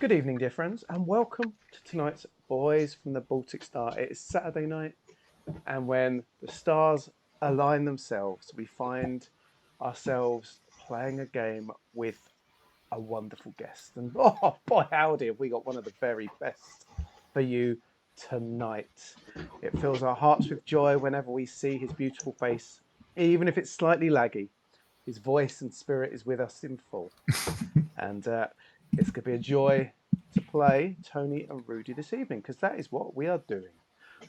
Good evening, dear friends, and welcome to tonight's Boys from the Baltic Star. It is Saturday night, and when the stars align themselves, we find ourselves playing a game with a wonderful guest. And oh boy, howdy, have we got one of the very best for you tonight. It fills our hearts with joy whenever we see his beautiful face, even if it's slightly laggy. His voice and spirit is with us in full. And it's going to be a joy to play Tony and Rudi this evening, because that is what we are doing.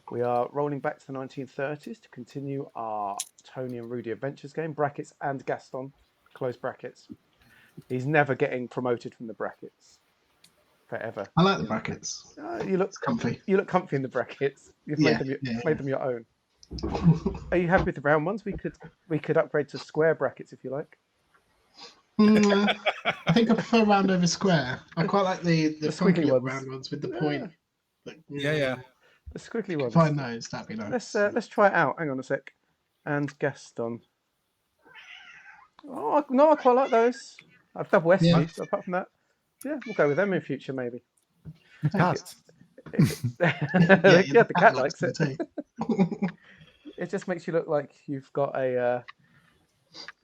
We are rolling back to the 1930s to continue our Tony and Rudi Adventures game, brackets and Gaston, close brackets. He's never getting promoted from the brackets, forever. I like the brackets. You look It's comfy. You look comfy in the brackets. You've Yeah, made them your own. Are you happy with the round ones? We could upgrade to square brackets if you like. I think I prefer round over square. I quite like the funky squiggly ones. round ones with the point. Yeah. The squiggly ones. Find those, that'd be nice. Let's try it out. Hang on a sec. And Gaston. Oh no, I quite like those. I've double S Yeah. so apart from that, yeah, we'll go with them in future maybe. Cat. The cat likes it. Too. It just makes you look like you've got an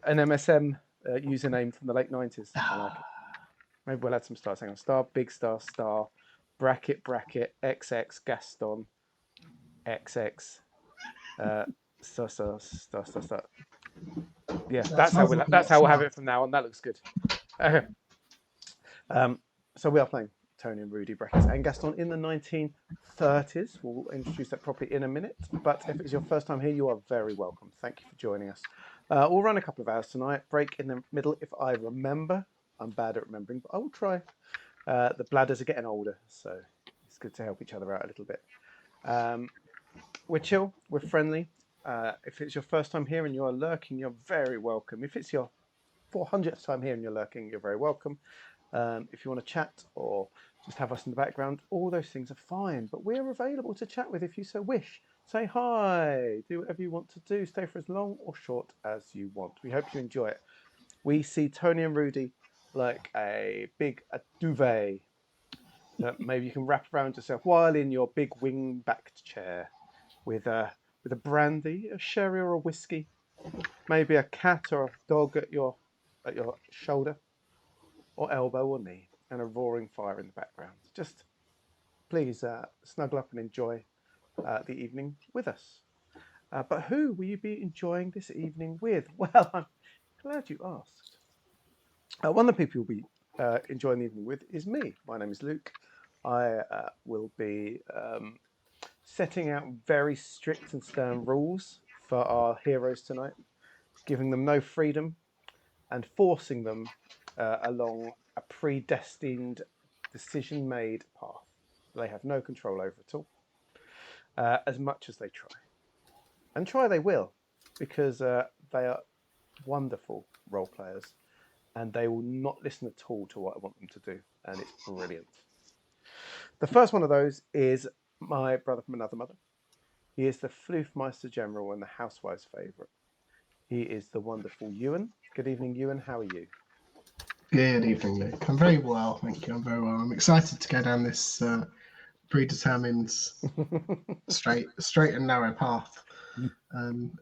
MSM username from the late 90s. I like it. Maybe we'll add some stars. Hang on. Star, big star, star, bracket, XX, Gaston, XX, star. Yeah, that's how we'll have it from now on. That looks good. Okay. So we are playing Tony and Rudi brackets and Gaston in the 1930s. We'll introduce that properly in a minute. But if it's your first time here, you are very welcome. Thank you for joining us. We'll run a couple of hours tonight. Break in the middle if I remember. I'm bad at remembering, but I will try. The bladders are getting older, so it's good to help each other out a little bit. We're chill. We're friendly. If it's your first time here and you're lurking, you're very welcome. If it's your 400th time here and you're lurking, you're very welcome. If you want to chat or just have us in the background, all those things are fine. But we're available to chat with if you so wish. Say hi, do whatever you want to do. Stay for as long or short as you want. We hope you enjoy it. We see Tony and Rudi like a duvet that maybe you can wrap around yourself while in your big wing-backed chair with a brandy, a sherry or a whiskey, maybe a cat or a dog at your shoulder or elbow or knee, and a roaring fire in the background. Just please snuggle up and enjoy the evening with us. But who will you be enjoying this evening with? Well, I'm glad you asked. One of the people you'll be enjoying the evening with is me. My name is Luke. I will be setting out very strict and stern rules for our heroes tonight, giving them no freedom and forcing them along a predestined, decision-made path. They have no control over at all, as much as they try. And try they will, because they are wonderful role players, and they will not listen at all to what I want them to do, and it's brilliant. The first one of those is my brother from another mother. He is the Floofmeister General and the housewife's favourite. He is the wonderful Ewan. Good evening, Ewan. How are you? Good evening, Luke. I'm very well, thank you. I'm very well. I'm excited to go down this predetermined straight and narrow path.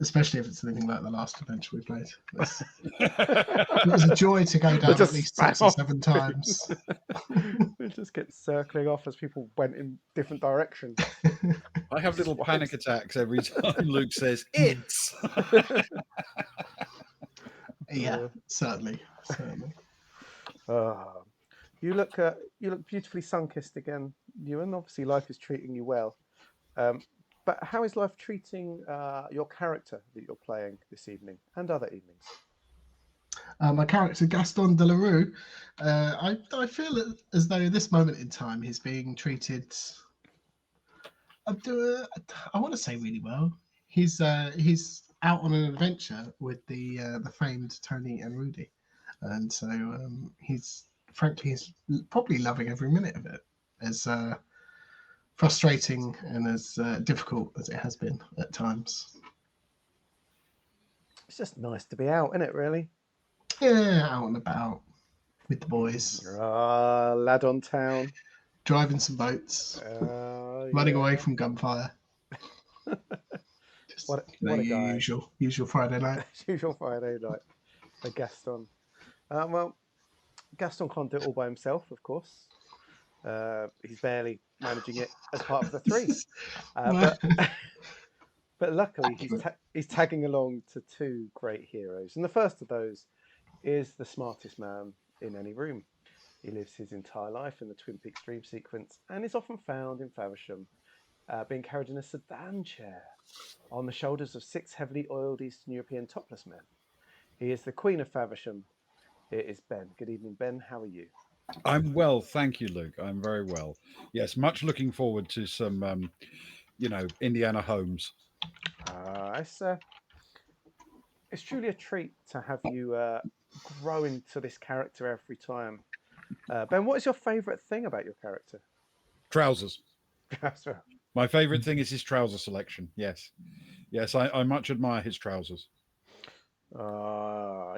Especially if it's anything like the last adventure we played. It was a joy to go down at least 6 or 7 times. We just get circling off as people went in different directions. I have little panic attacks every time Luke says it's. Yeah, certainly. You look beautifully sun-kissed again, Ewan. Obviously, life is treating you well. But how is life treating your character that you're playing this evening and other evenings? My character, Gaston de la Rue, I feel as though at this moment in time he's being treated, I want to say really well. He's out on an adventure with the famed Tony and Rudi. And so he's probably loving every minute of it, as frustrating and as difficult as it has been at times. It's just nice to be out, isn't it, really? Yeah, out and about. with the boys, Lad on town. driving some boats, running away from gunfire. Just What you know, a your guy. usual Friday night. Usual Friday night. The Gaston. Well, Gaston can't do it all by himself, of course. He's barely managing it as part of the three. But but luckily, he's tagging along to two great heroes. And the first of those is the smartest man in any room. He lives his entire life in the Twin Peaks dream sequence and is often found in Faversham, being carried in a sedan chair on the shoulders of 6 heavily oiled Eastern European topless men. He is the Queen of Faversham. It is Ben. Good evening, Ben. How are you? I'm well, thank you, Luke. I'm very well. Yes, much looking forward to some, Indiana Homes. It's truly a treat to have you grow into this character every time. Ben, what is your favourite thing about your character? Trousers. My favourite thing is his trouser selection. Yes, I much admire his trousers. How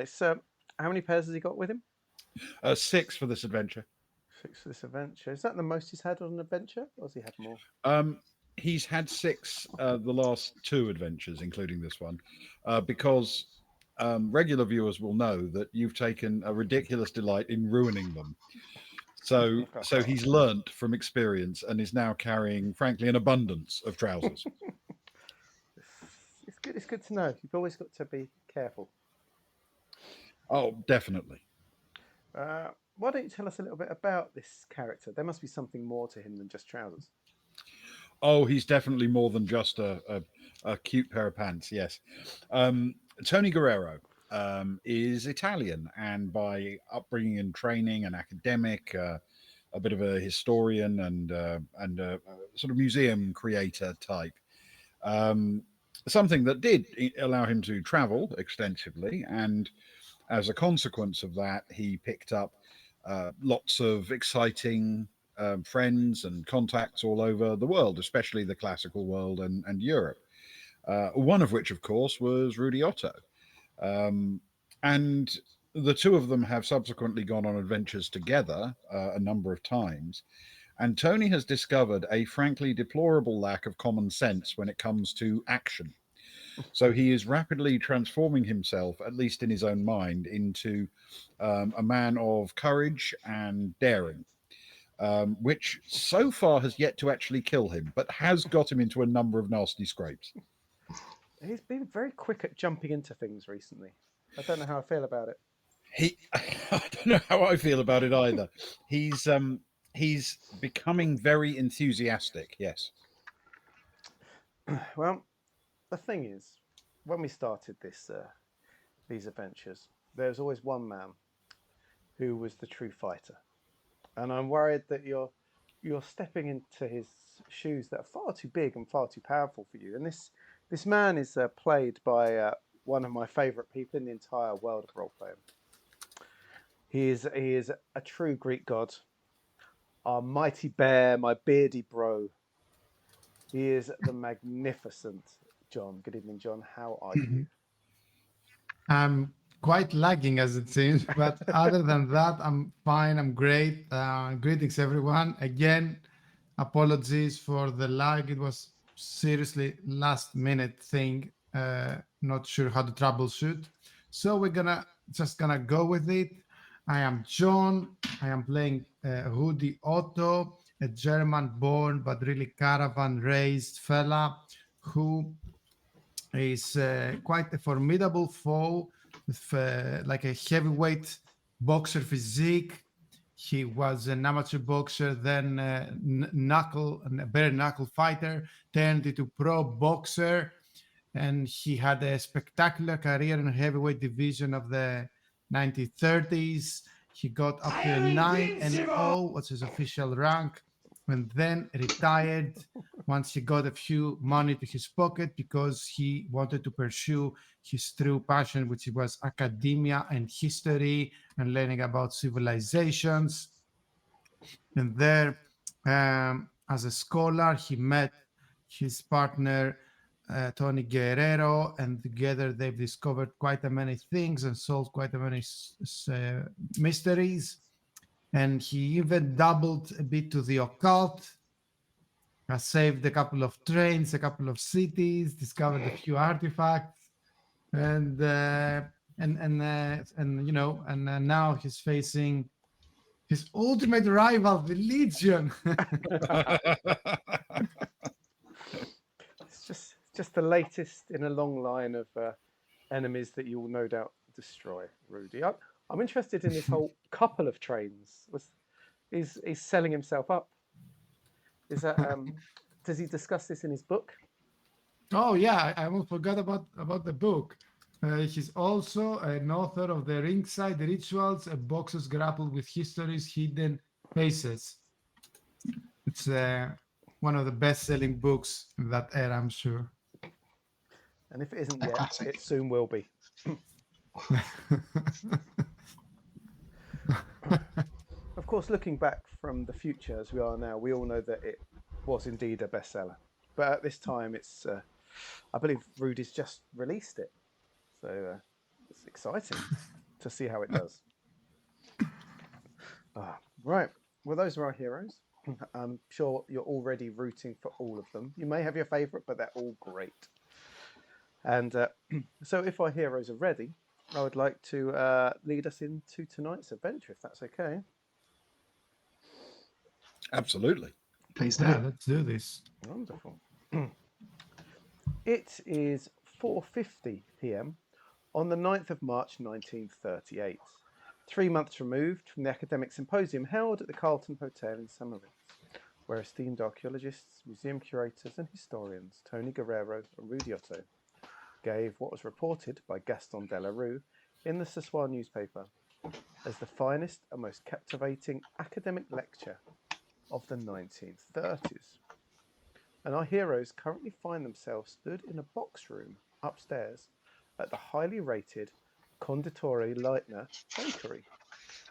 many pairs has he got with him? 6 for this adventure. 6 for this adventure. Is that the most he's had on an adventure, or has he had more? He's had 6 the last 2 adventures, including this one, because regular viewers will know that you've taken a ridiculous delight in ruining them. So he's learnt from experience and is now carrying, frankly, an abundance of trousers. It's good to know. You've always got to be careful. Oh, definitely. Why don't you tell us a little bit about this character? There must be something more to him than just trousers. Oh, he's definitely more than just a cute pair of pants, yes. Tony Guerrero is Italian, and by upbringing and training, an academic, a bit of a historian and a sort of museum creator type. Something that did allow him to travel extensively, and as a consequence of that, he picked up lots of exciting friends and contacts all over the world, especially the classical world and Europe. One of which, of course, was Rudi Otto. And the two of them have subsequently gone on adventures together a number of times. And Tony has discovered a frankly deplorable lack of common sense when it comes to action. So he is rapidly transforming himself, at least in his own mind, into a man of courage and daring, which so far has yet to actually kill him, but has got him into a number of nasty scrapes. He's been very quick at jumping into things recently. I don't know how I feel about it. I don't know how I feel about it either. He's becoming very enthusiastic. Yes. Well, the thing is, when we started these adventures, there was always one man who was the true fighter, and I'm worried that you're stepping into his shoes that are far too big and far too powerful for you. And this man is played by one of my favourite people in the entire world of role playing. He is a true Greek god, our mighty bear, my beardy bro. He is the magnificent John. Good evening, John. How are you? I'm quite lagging as it seems, but other than that, I'm fine. I'm great. Greetings, everyone. Again, apologies for the lag. It was seriously last minute thing. Not sure how to troubleshoot. So we're just gonna go with it. I am John. I am playing Rudi Otto, a German-born but really caravan-raised fella who is quite a formidable foe with like a heavyweight boxer physique. He was an amateur boxer, then bare knuckle fighter, turned into pro boxer, and he had a spectacular career in the heavyweight division of the 1930s. He got up to a 9-0, what's his official rank, and then retired once he got a few money to his pocket because he wanted to pursue his true passion, which was academia and history and learning about civilizations. And there, as a scholar, he met his partner, Tony Guerrero, and together they've discovered quite a many things and solved quite a many mysteries. And he even doubled a bit to the occult, has saved a couple of trains, a couple of cities, discovered a few artifacts, and now he's facing his ultimate rival, the Legion. It's just the latest in a long line of enemies that you will no doubt destroy, Rudi. I'm interested in this whole couple of trains. He's selling himself up. Is that does he discuss this in his book? Oh yeah, I almost forgot about the book. He's also an author of the Ringside Rituals, a boxers grapple with history's hidden faces. It's one of the best-selling books in that era, I'm sure. And if it isn't A yet, classic. it soon will be. Of course, looking back from the future as we are now, we all know that it was indeed a bestseller. But at this time, it's I believe Rudi's just released it, so it's exciting to see how it does. Right, well, those are our heroes. I'm sure you're already rooting for all of them. You may have your favourite, but they're all great. And so if our heroes are ready, I would like to lead us into tonight's adventure, if that's okay. Absolutely. Please do. Yeah, let's do this. Wonderful. It is 4:50 p.m. on the 9th of March 1938, 3 months removed from the academic symposium held at the Carlton Hotel in St. Moritz, where esteemed archaeologists, museum curators and historians Tony Guerrero and Rudi Otto gave what was reported by Gaston Delarue in the Ce Soir newspaper as the finest and most captivating academic lecture of the 1930s. And our heroes currently find themselves stood in a box room upstairs at the highly rated Konditorei Leitner bakery,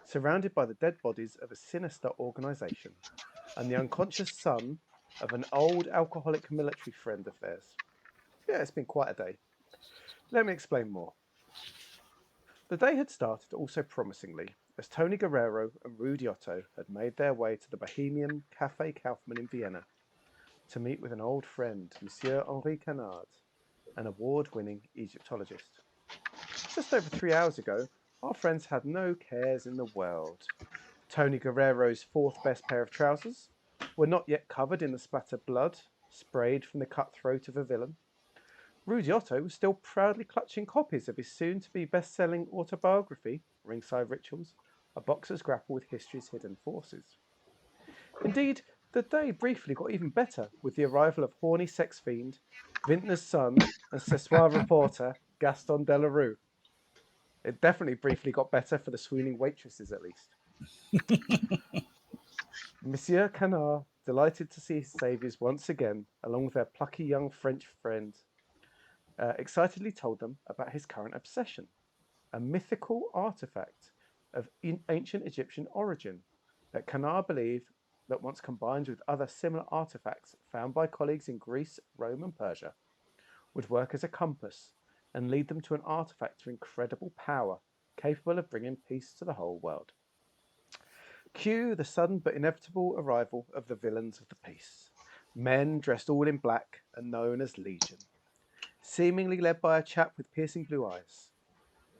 surrounded by the dead bodies of a sinister organisation and the unconscious son of an old alcoholic military friend of theirs. Yeah, it's been quite a day. Let me explain more. The day had started also promisingly, as Tony Guerrero and Rudi Otto had made their way to the Bohemian Café Kaufmann in Vienna to meet with an old friend, Monsieur Henri Canard, an award-winning Egyptologist. Just over 3 hours ago, our friends had no cares in the world. Tony Guerrero's fourth best pair of trousers were not yet covered in the splattered blood sprayed from the cut throat of a villain. Rudi Otto was still proudly clutching copies of his soon-to-be best-selling autobiography, Ringside Rituals, A Boxer's Grapple with History's Hidden Forces. Indeed, the day briefly got even better with the arrival of horny sex fiend, Vintner's son, and Ce Soir reporter Gaston Delarue. It definitely briefly got better for the swooning waitresses, at least. Monsieur Canard, delighted to see his saviours once again, along with their plucky young French friend, excitedly told them about his current obsession, a mythical artifact of ancient Egyptian origin that Canard believed that once combined with other similar artifacts found by colleagues in Greece, Rome and Persia, would work as a compass and lead them to an artifact of incredible power capable of bringing peace to the whole world. Cue the sudden but inevitable arrival of the villains of the piece, men dressed all in black and known as Legion, seemingly led by a chap with piercing blue eyes.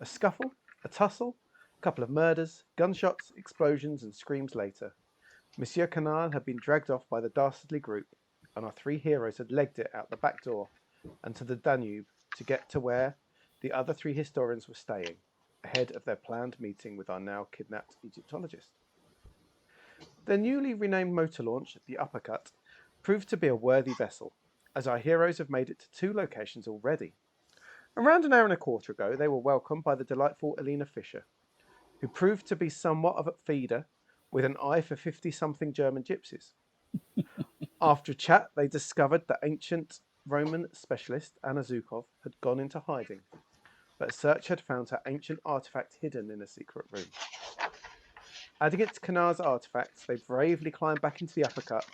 A scuffle, a tussle, a couple of murders, gunshots, explosions and screams later. Monsieur Canard had been dragged off by the dastardly group, and our three heroes had legged it out the back door and to the Danube to get to where the other three historians were staying, ahead of their planned meeting with our now kidnapped Egyptologist. Their newly renamed motor launch, the Uppercut, proved to be a worthy vessel, as our heroes have made it to 2 locations already. Around an hour and a quarter ago, they were welcomed by the delightful Elena Fischer, who proved to be somewhat of a feeder with an eye for 50-something German gypsies. After a chat, they discovered that ancient Roman specialist Anna Zukov had gone into hiding, but search had found her ancient artifact hidden in a secret room. Adding it to Canard's artifacts, they bravely climbed back into the Uppercut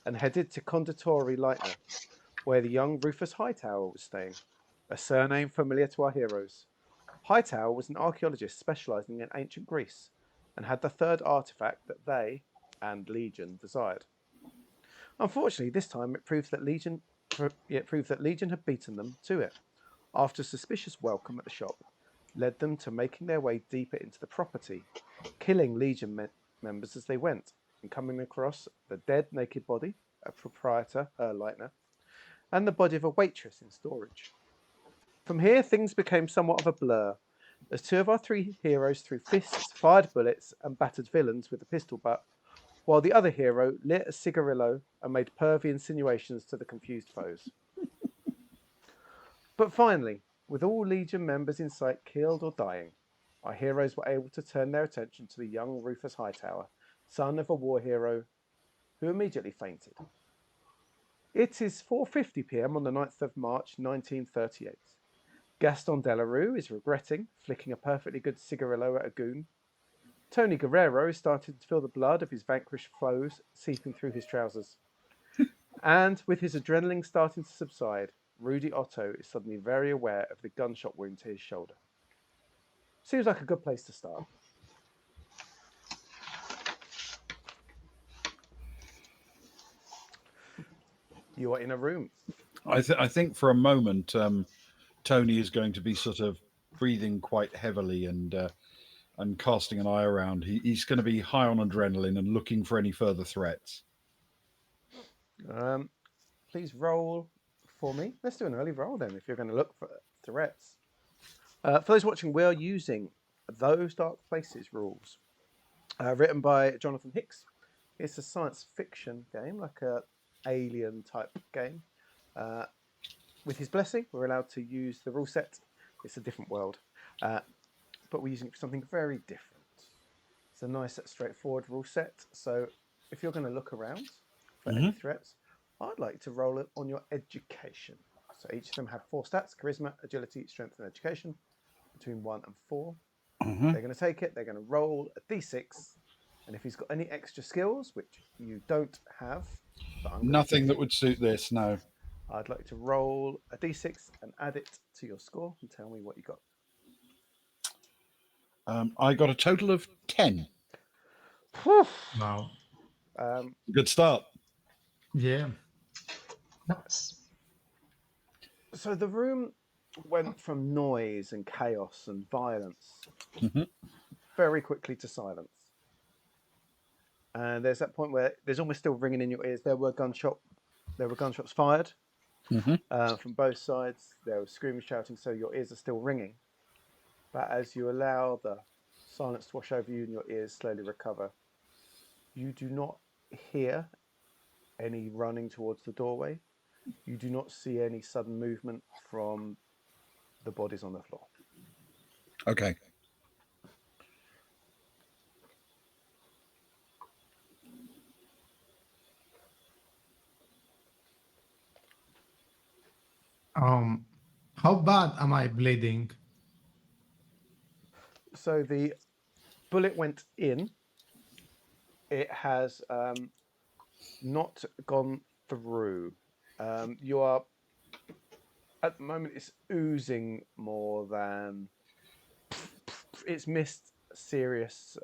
and headed to Konditorei Leitner, where the young Rufus Hightower was staying, a surname familiar to our heroes. Hightower was an archaeologist specialising in ancient Greece and had the third artefact that they and Legion desired. Unfortunately, this time it proved that Legion had beaten them to it. After a suspicious welcome at the shop led them to making their way deeper into the property, killing Legion members as they went, and coming across the dead, naked body of proprietor Leitner and the body of a waitress in storage. From here, things became somewhat of a blur, as two of our three heroes threw fists, fired bullets, and battered villains with a pistol butt, while the other hero lit a cigarillo and made pervy insinuations to the confused foes. But finally, with all Legion members in sight killed or dying, our heroes were able to turn their attention to the young Rufus Hightower, son of a war hero, who immediately fainted. It is 4:50 p.m. on the 9th of March 1938. Gaston Delarue is regretting flicking a perfectly good cigarillo at a goon. Tony Guerrero is starting to feel the blood of his vanquished foes seeping through his trousers. And with his adrenaline starting to subside, Rudi Otto is suddenly very aware of the gunshot wound to his shoulder. Seems like a good place to start. You are in a room. I think for a moment, Tony is going to be sort of breathing quite heavily and casting an eye around. He's going to be high on adrenaline and looking for any further threats. Please roll for me. Let's do an early roll then, if you're going to look for threats. For those watching, we are using Those Dark Places rules, written by Jonathan Hicks. It's a science fiction game, like a alien type game. With his blessing, we're allowed to use the rule set. It's a different world, but we're using it for something very different. It's a nice, straightforward rule set. So if you're going to look around for any threats, I'd like to roll it on your education. So each of them have 4 stats: charisma, agility, strength, and education, between 1 and 4. They're going to take it. They're going to roll a d6, and if he's got any extra skills, which you don't have, Nothing that would suit this. No. I'd like to roll a d6 and add it to your score and tell me what you got. I got a total of 10. Wow. Good start. Yeah. Nice. So the room went from noise and chaos and violence very quickly to silence. And there's that point where there's almost still ringing in your ears. There were gunshots fired from both sides. There was screaming, shouting, so your ears are still ringing. But as you allow the silence to wash over you and your ears slowly recover, you do not hear any running towards the doorway. You do not see any sudden movement from the bodies on the floor. Okay. How bad am I bleeding? So the bullet went in. It has not gone through. You are, at the moment, it's oozing more than... It's missed serious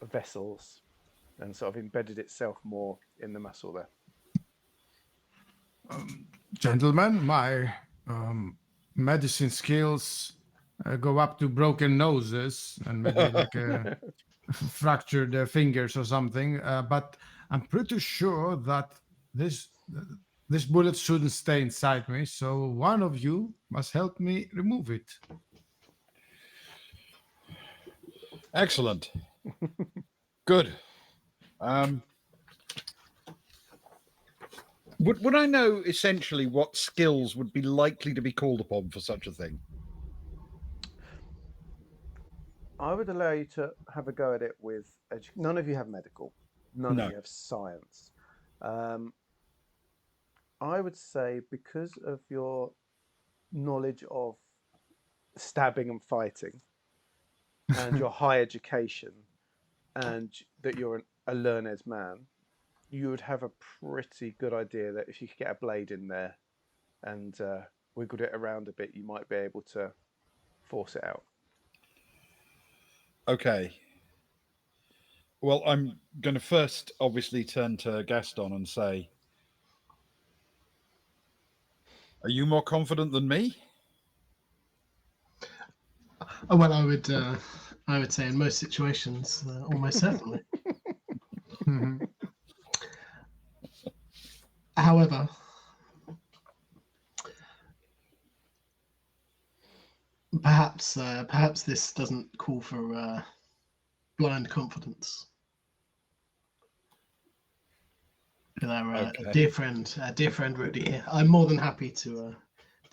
vessels and sort of embedded itself more in the muscle there. Gentlemen, my medicine skills go up to broken noses and maybe like fractured fingers or something. But I'm pretty sure that this bullet shouldn't stay inside me. So one of you must help me remove it. Excellent. Good. Would I know essentially what skills would be likely to be called upon for such a thing? I would allow you to have a go at it with... None of you have medical. None of you have science. I would say because of your knowledge of stabbing and fighting and your high education and that you're a learned man, you would have a pretty good idea that if you could get a blade in there and wiggled it around a bit, you might be able to force it out. Okay. Well, I'm going to first obviously turn to Gaston and say, are you more confident than me? Oh, well, I would say in most situations, almost certainly. However, perhaps this doesn't call for blind confidence. With our Okay. dear friend Rudi here, I'm more than happy to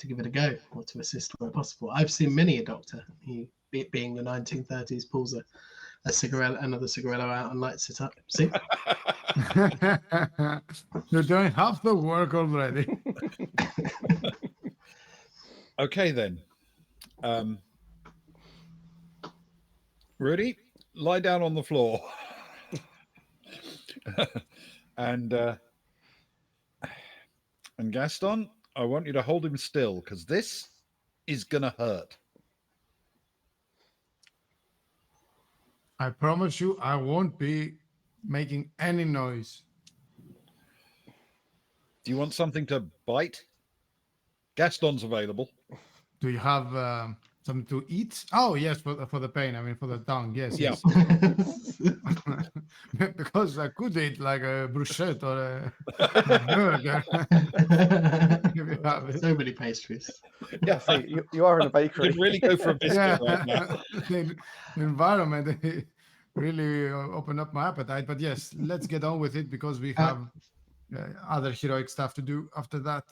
give it a go or to assist where possible. I've seen many a doctor, he, it being the 1930s, pulls a cigarette, another cigarette out and lights it up. See? You're doing half the work already. Okay, then. Rudi, lie down on the floor. And Gaston, I want you to hold him still because this is going to hurt. I promise you, I won't be making any noise. Do you want something to bite? Gaston's available. Do you have something to eat? Oh, yes, for the pain. I mean, for the tongue. Yes, Yeah. yes. Because I could eat like a bruschetta or a burger. If you have it. So many pastries. Yeah, see, you are in a You bakery. could really go for a biscuit Yeah, right now. the environment really opened up my appetite. But yes, let's get on with it because we have other heroic stuff to do after that.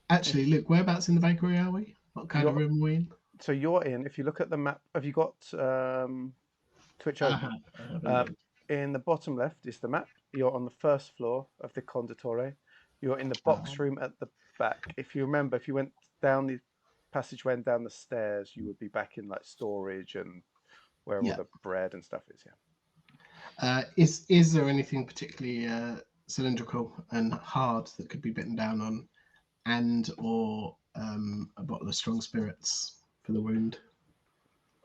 Actually, look, whereabouts in the bakery are we? What kind of room are we in? So you're in. If you look at the map, have you got Twitch open? In the bottom left is the map. You're on the first floor of the Konditorei. You're in the box room at the back. If you remember, if you went down the passageway and down the stairs, you would be back in like storage and where all the bread and stuff is. Yeah. Is there anything particularly cylindrical and hard that could be bitten down on, and or a bottle of strong spirits for the wound?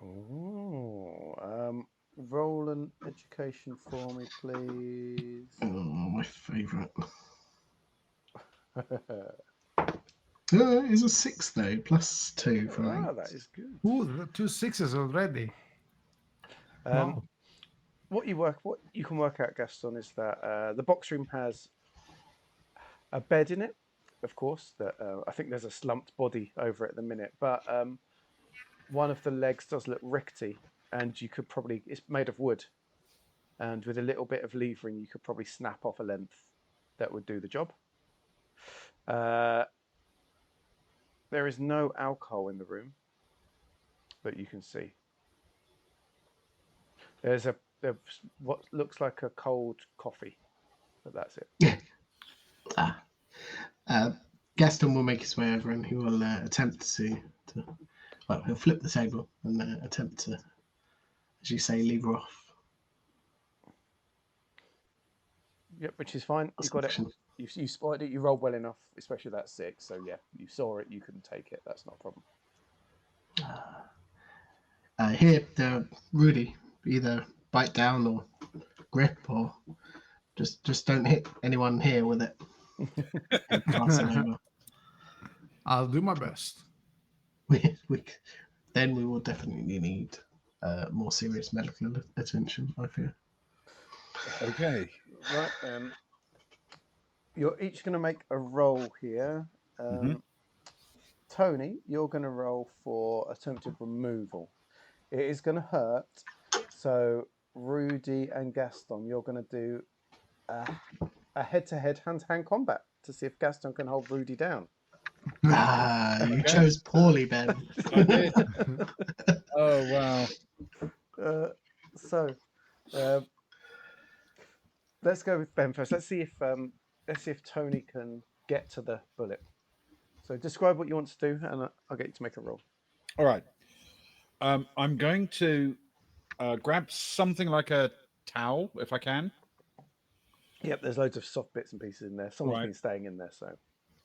Oh, roll an education for me, please. Oh, my favourite. It's a 6 though, +2 for that is good. Ooh, 2 6s already. Wow. What you can work out, Gaston, is that the box room has a bed in it, of course. That I think there's a slumped body over it at the minute, but one of the legs does look rickety, and you could probably, it's made of wood, and with a little bit of levering, you could probably snap off a length that would do the job. There is no alcohol in the room that you can see. There's what looks like a cold coffee, but that's it. Gaston will make his way over and he will attempt to well, he'll flip the table and attempt to, as you say, lever off. Yep, which is fine. You got it. You spotted it. You rolled well enough, especially that 6. So yeah, you saw it. You couldn't take it. That's not a problem. Here, Rudi, either bite down or grip, or just don't hit anyone here with it. Pass it over. I'll do my best. Then we will definitely need more serious medical attention, I fear. Okay. Right. You're each going to make a roll here. Tony, you're going to roll for attempted removal. It is going to hurt. So Rudi and Gaston, you're going to do a head-to-head, hand-to-hand combat to see if Gaston can hold Rudi down. You chose poorly, Ben. I did. Oh, wow. Let's go with Ben first. Let's see if Tony can get to the bullet. So describe what you want to do, and I'll get you to make a roll. All right. I'm going to grab something like a towel if I can. Yep, there's loads of soft bits and pieces in there. Someone's Right. been staying in there, so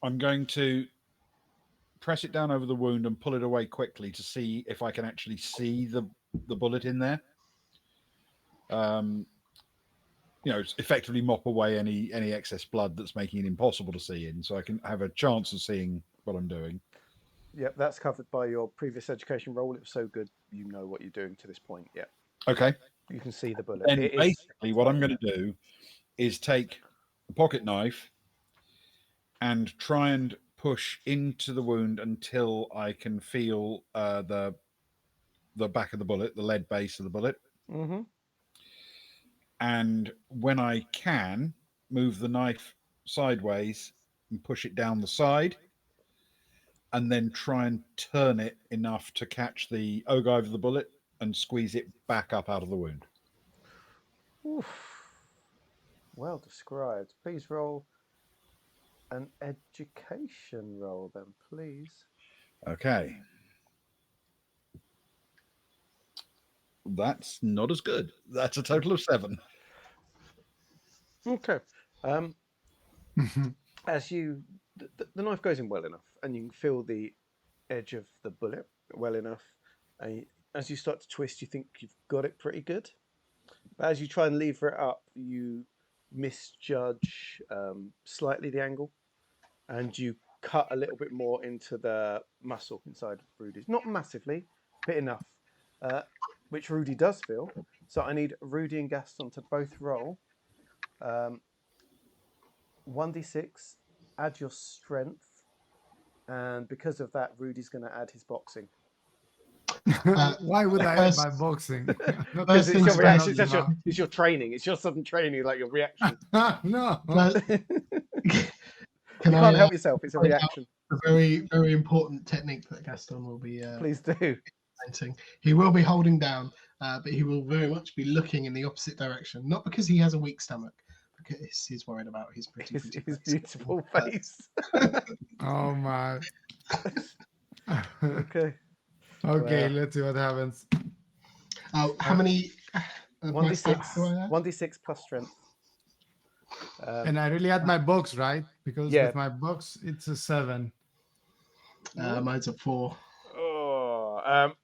I'm going to press it down over the wound and pull it away quickly to see if I can actually see the bullet in there. Effectively mop away any excess blood that's making it impossible to see in, so I can have a chance of seeing what I'm doing. yep, that's covered by your previous education role. It was so good, you know what you're doing to this point. Yep, Okay. you can see the bullet. Then It is basically what tight I'm in going to do is take a pocket knife and try and push into the wound until I can feel the back of the bullet, the lead base of the bullet. there. Mm-hmm. And when I can, move the knife sideways and push it down the side, and then try and turn it enough to catch the ogive of the bullet and squeeze it back up out of the wound. Oof. Well described. Please roll an education roll, then, please. Okay. That's not as good. That's a total of 7. Okay. As the knife goes in well enough, and you can feel the edge of the bullet well enough, and as you start to twist, you think you've got it pretty good. But as you try and lever it up, you misjudge slightly the angle, and you cut a little bit more into the muscle inside Rudy's. Not massively, but enough, which Rudi does feel. So I need Rudi and Gaston to both roll 1d6, add your strength, and because of that, Rudi's going to add his boxing. Why would I add my boxing? Not Because it's your things reaction. first. It's your training. It's your sudden training, like your reaction. No. You can't help yourself. It's a reaction. A very, very important technique that Gaston will be Please do. implementing. He will be holding down, but he will very much be looking in the opposite direction. Not because he has a weak stomach, because he's worried about his pretty His face. beautiful face. Oh my. Okay. Okay, Well. let's see what happens. How many? 1d6. 1d6 plus strength. And I really had my box, right? Because Yeah. with my box, it's a 7. Mine's a 4. Oh,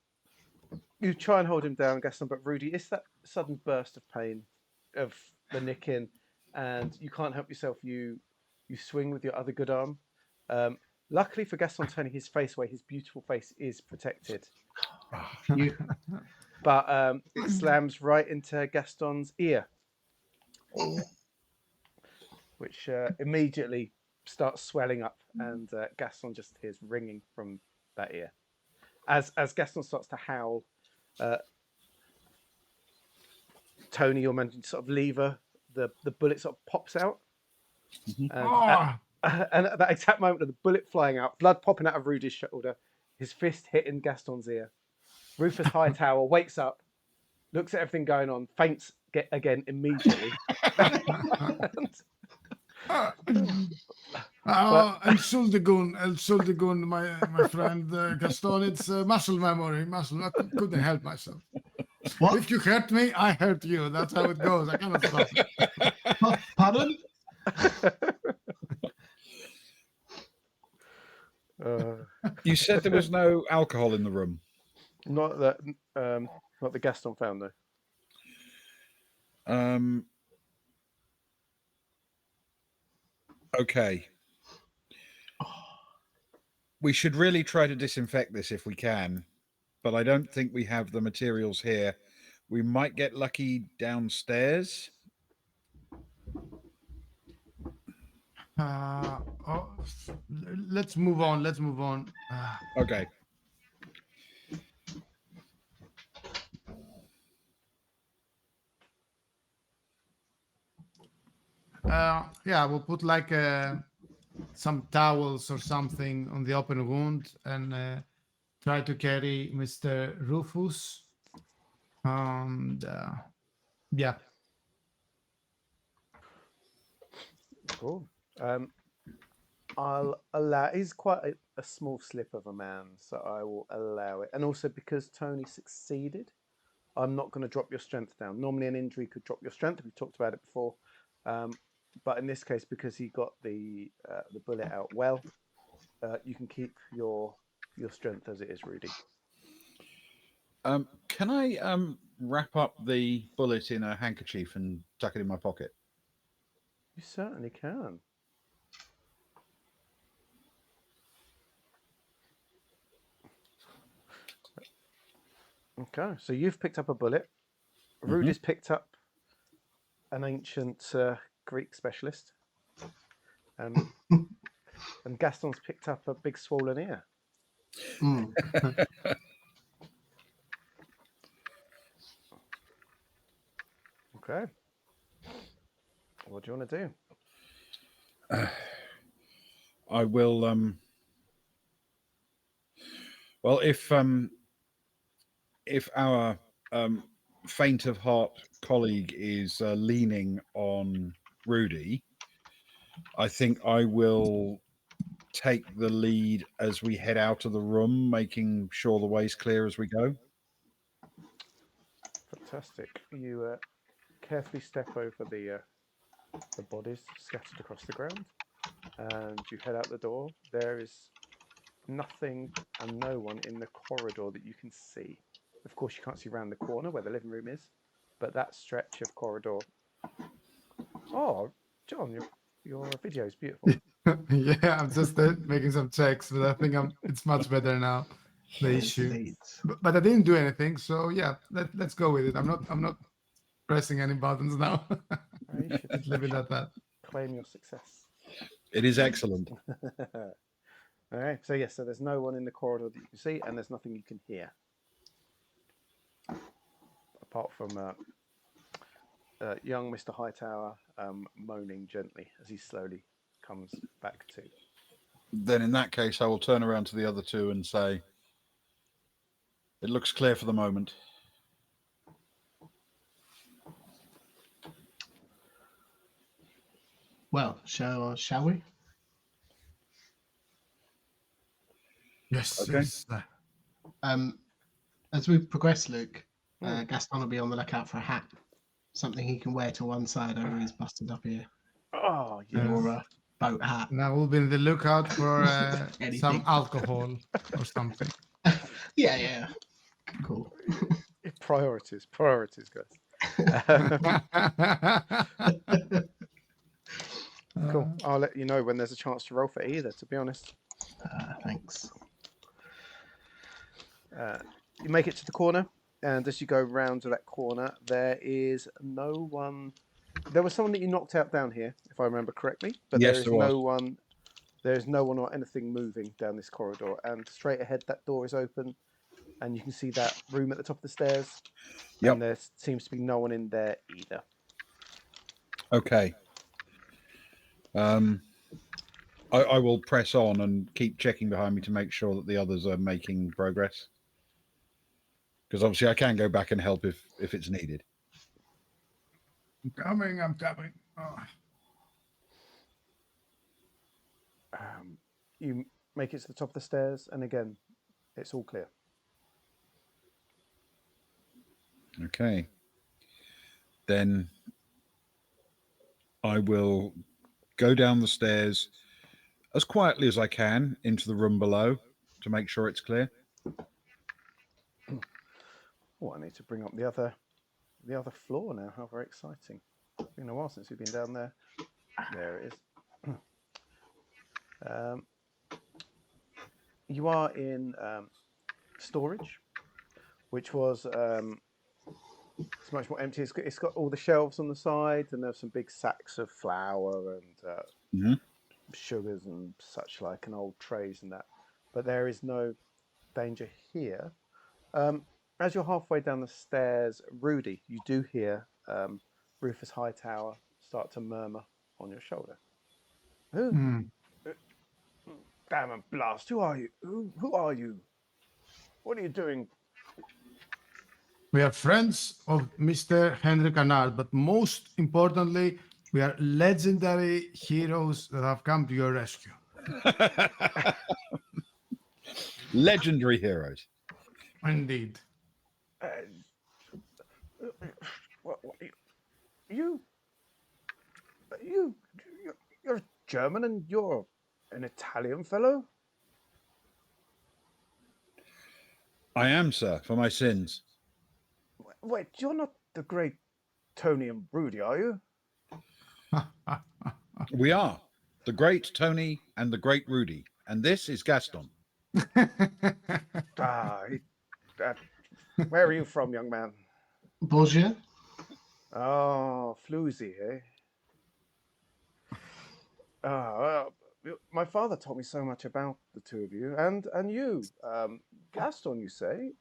you try and hold him down, Gaston, but Rudi, it's that sudden burst of pain of the nicking, and you can't help yourself. You swing with your other good arm. Luckily for Gaston turning his face away, his beautiful face is protected. But it slams right into Gaston's ear, which immediately starts swelling up, and Gaston just hears ringing from that ear. As Gaston starts to howl, Tony, you're managing to sort of lever, the bullet sort of pops out. And, and at that exact moment of the bullet flying out, blood popping out of Rudi's shoulder, his fist hitting Gaston's ear, Rufus Hightower wakes up, looks at everything going on, faints again immediately. Entschuldigung, my friend Gaston. It's muscle memory. I couldn't help myself. What? If you hurt me, I hurt you. That's how it goes. I cannot stop it. Pardon? You said there was no alcohol in the room. Not that Gaston found though. Okay. We should really try to disinfect this if we can, but I don't think we have the materials here. We might get lucky downstairs. Let's move on. Okay. We'll put like some towels or something on the open wound and try to carry Mr. Rufus. Yeah. Cool. I'll allow. He's quite a small slip of a man, so I will allow it. And also because Tony succeeded, I'm not going to drop your strength down. Normally, an injury could drop your strength. We've talked about it before, but in this case, because he got the bullet out well, you can keep your strength as it is, Rudi. Can I wrap up the bullet in a handkerchief and tuck it in my pocket? You certainly can. Okay, so you've picked up a bullet. Rudi's picked up an ancient Greek specialist, and Gaston's picked up a big swollen ear. Mm. Okay. What do you want to do? I will. Well, if our faint of heart colleague is leaning on Rudi, I think I will take the lead as we head out of the room, making sure the way's clear as we go. Fantastic. You carefully step over the bodies scattered across the ground, and you head out the door. There is nothing and no one in the corridor that you can see. Of course, you can't see around the corner where the living room is, but that stretch of corridor. Oh, John, your video is beautiful. Yeah, I'm just making some checks, but I think it's much better now. The issue, Indeed. but I didn't do anything, so yeah, let's go with it. I'm not pressing any buttons now. You should Let's leave it at that. claim your success. It is excellent. All right. So yes, so there's no one in the corridor that you can see, and there's nothing you can hear, apart from young Mr. Hightower moaning gently as he slowly comes back to. Then in that case, I will turn around to the other two and say, "It looks clear for the moment." Well, shall we? Yes. Okay. Yes. As we progress, Luke, Gaston will be on the lookout for a hat, something he can wear to one side over his busted up ear, Oh yes. or a boat hat. Now we'll be in the lookout for some Anything. alcohol or something. Yeah. Cool. Priorities, guys. Cool. I'll let you know when there's a chance to roll for either, to be honest. Thanks. You make it to the corner, and as you go round to that corner, there is no one. There was someone that you knocked out down here, if I remember correctly, but Yes, there is there was. no one. There is no one or anything moving down this corridor, and straight ahead that door is open, and you can see that room at the top of the stairs. Yep. And there seems to be no one in there either. Okay. I will press on and keep checking behind me to make sure that the others are making progress. Because obviously I can go back and help if it's needed. I'm coming. Oh. You make it to the top of the stairs, and again, it's all clear. Okay. Then I will go down the stairs as quietly as I can into the room below to make sure it's clear. Oh, I need to bring up the other floor now. How very exciting. It's been a while since we've been down there. There it is. You are in storage, which was it's much more empty. It's got all the shelves on the side, and there's some big sacks of flour and sugars and such like, and old trays and that. But there is no danger here. As you're halfway down the stairs, Rudi, you do hear Rufus Hightower start to murmur on your shoulder. Damn and blast! Who are you? Who are you? What are you doing? We are friends of Mr. Henry Canard, but most importantly, we are legendary heroes that have come to your rescue. Legendary heroes. Indeed. German and you're an Italian fellow? I am, sir, for my sins. Wait, you're not the great Tony and Rudi, are you? We are the great Tony and the great Rudi, and this is Gaston. Ah, where are you from, young man? Bonjour. Oh, floozy, eh? Ah, my father told me so much about the two of you, and you, Gaston. You say?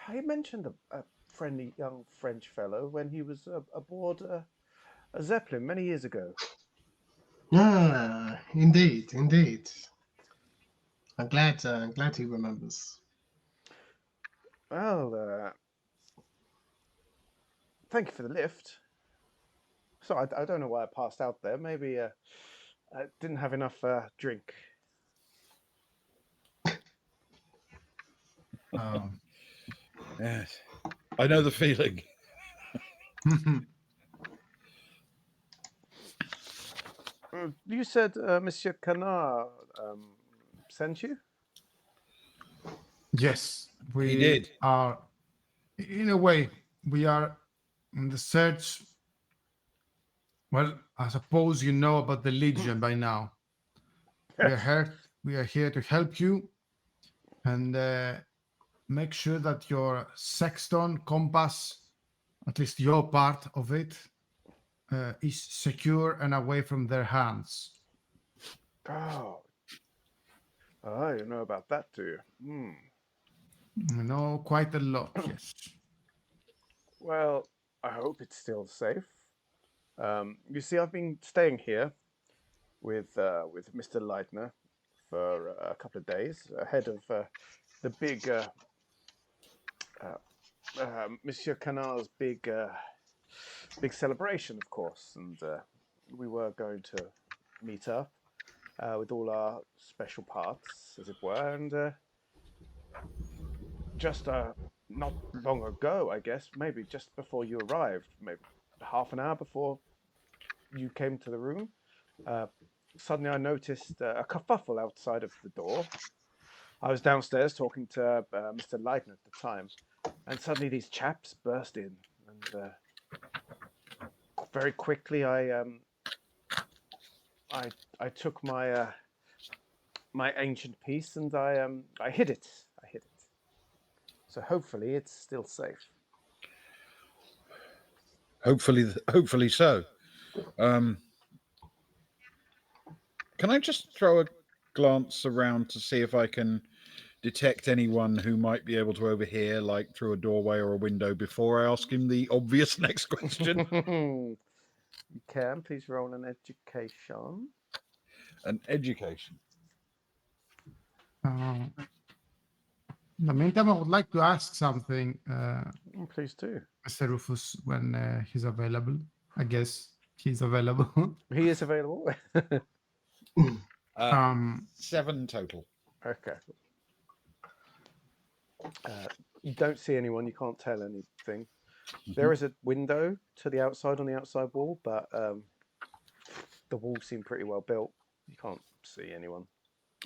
I mentioned a friendly young French fellow when he was aboard a Zeppelin many years ago. Ah, indeed, indeed. I'm glad he remembers. Well, thank you for the lift. So I don't know why I passed out there. Maybe I didn't have enough drink. Oh. Yes, I know the feeling. You said Monsieur Canard sent you? Yes, we He did. are, in a way, we are in the search. Well, I suppose you know about the Legion by now. We are here to help you and make sure that your sexton compass, at least your part of it, is secure and away from their hands. Oh, you know about that, do you? Hmm. You know, quite a lot, yes. Well, I hope it's still safe. You see, I've been staying here with Mr. Leitner for a couple of days ahead of the big Monsieur Canard's big celebration, of course, and we were going to meet up with all our special parts, as it were, and just not long ago, I guess, maybe just before you arrived, maybe half an hour before you came to the room, suddenly I noticed a kerfuffle outside of the door. I was downstairs talking to Mr. Leitner at the time, and suddenly these chaps burst in, and very quickly I took my my ancient piece and I hid it. So hopefully it's still safe. Hopefully so. Can I just throw a glance around to see if I can detect anyone who might be able to overhear, like through a doorway or a window, before I ask him the obvious next question? You can please roll an education. An education. In the meantime, I would like to ask something, Please do. Mr. Rufus, when he's available. I guess he's available. He is available. 7 total. Okay. You don't see anyone. You can't tell anything. There is a window to the outside on the outside wall, but the walls seem pretty well built. You can't see anyone.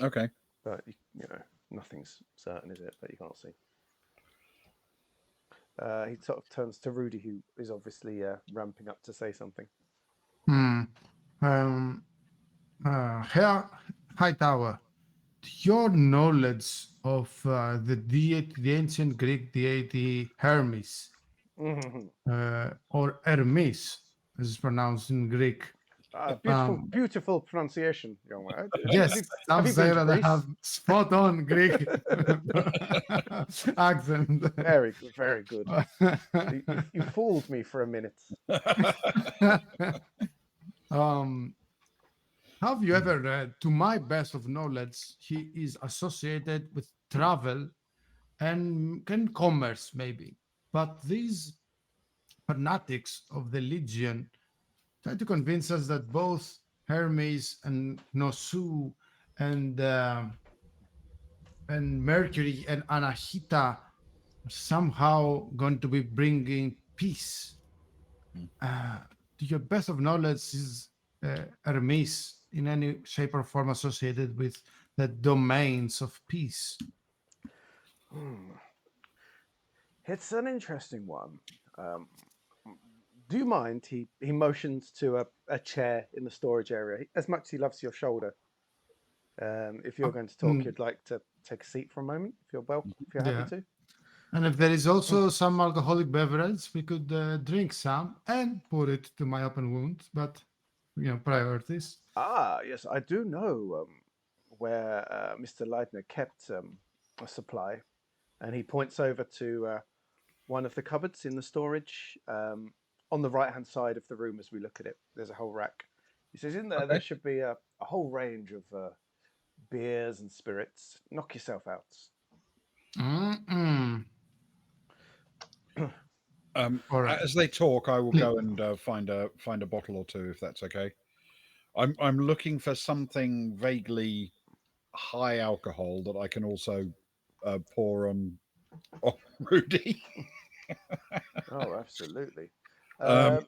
Okay. But you know, nothing's certain, is it? But you can't see. He sort of turns to Rudi, who is obviously ramping up to say something. Herr Hightower, your knowledge of the ancient Greek deity Hermes, or Hermes, as it's pronounced in Greek. Beautiful pronunciation, young man. Yes, some say that I have spot on Greek accent. Very good, very good. You fooled me for a minute. Have you ever read? To my best of knowledge, he is associated with travel and commerce, maybe. But these fanatics of the Legion try to convince us that both Hermes and Nosu and Mercury and Anahita are somehow going to be bringing peace. To your best of knowledge, is Hermes in any shape or form associated with the domains of peace. It's an interesting one. Do you mind? He motions to a chair in the storage area. As much as he loves your shoulder. If you're going to talk, you'd like to take a seat for a moment, if you're happy to. And if there is also some alcoholic beverage, we could drink some and put it to my open wound. But priorities. Ah, yes, I do know where Mr. Leitner kept a supply, and he points over to one of the cupboards in the storage on the right-hand side of the room as we look at it. There's a whole rack. He says, in there, there should be a whole range of beers and spirits. Knock yourself out. As they talk, I will go and find a bottle or two, if that's okay. I'm looking for something vaguely high alcohol that I can also pour on Rudi. Oh, absolutely. But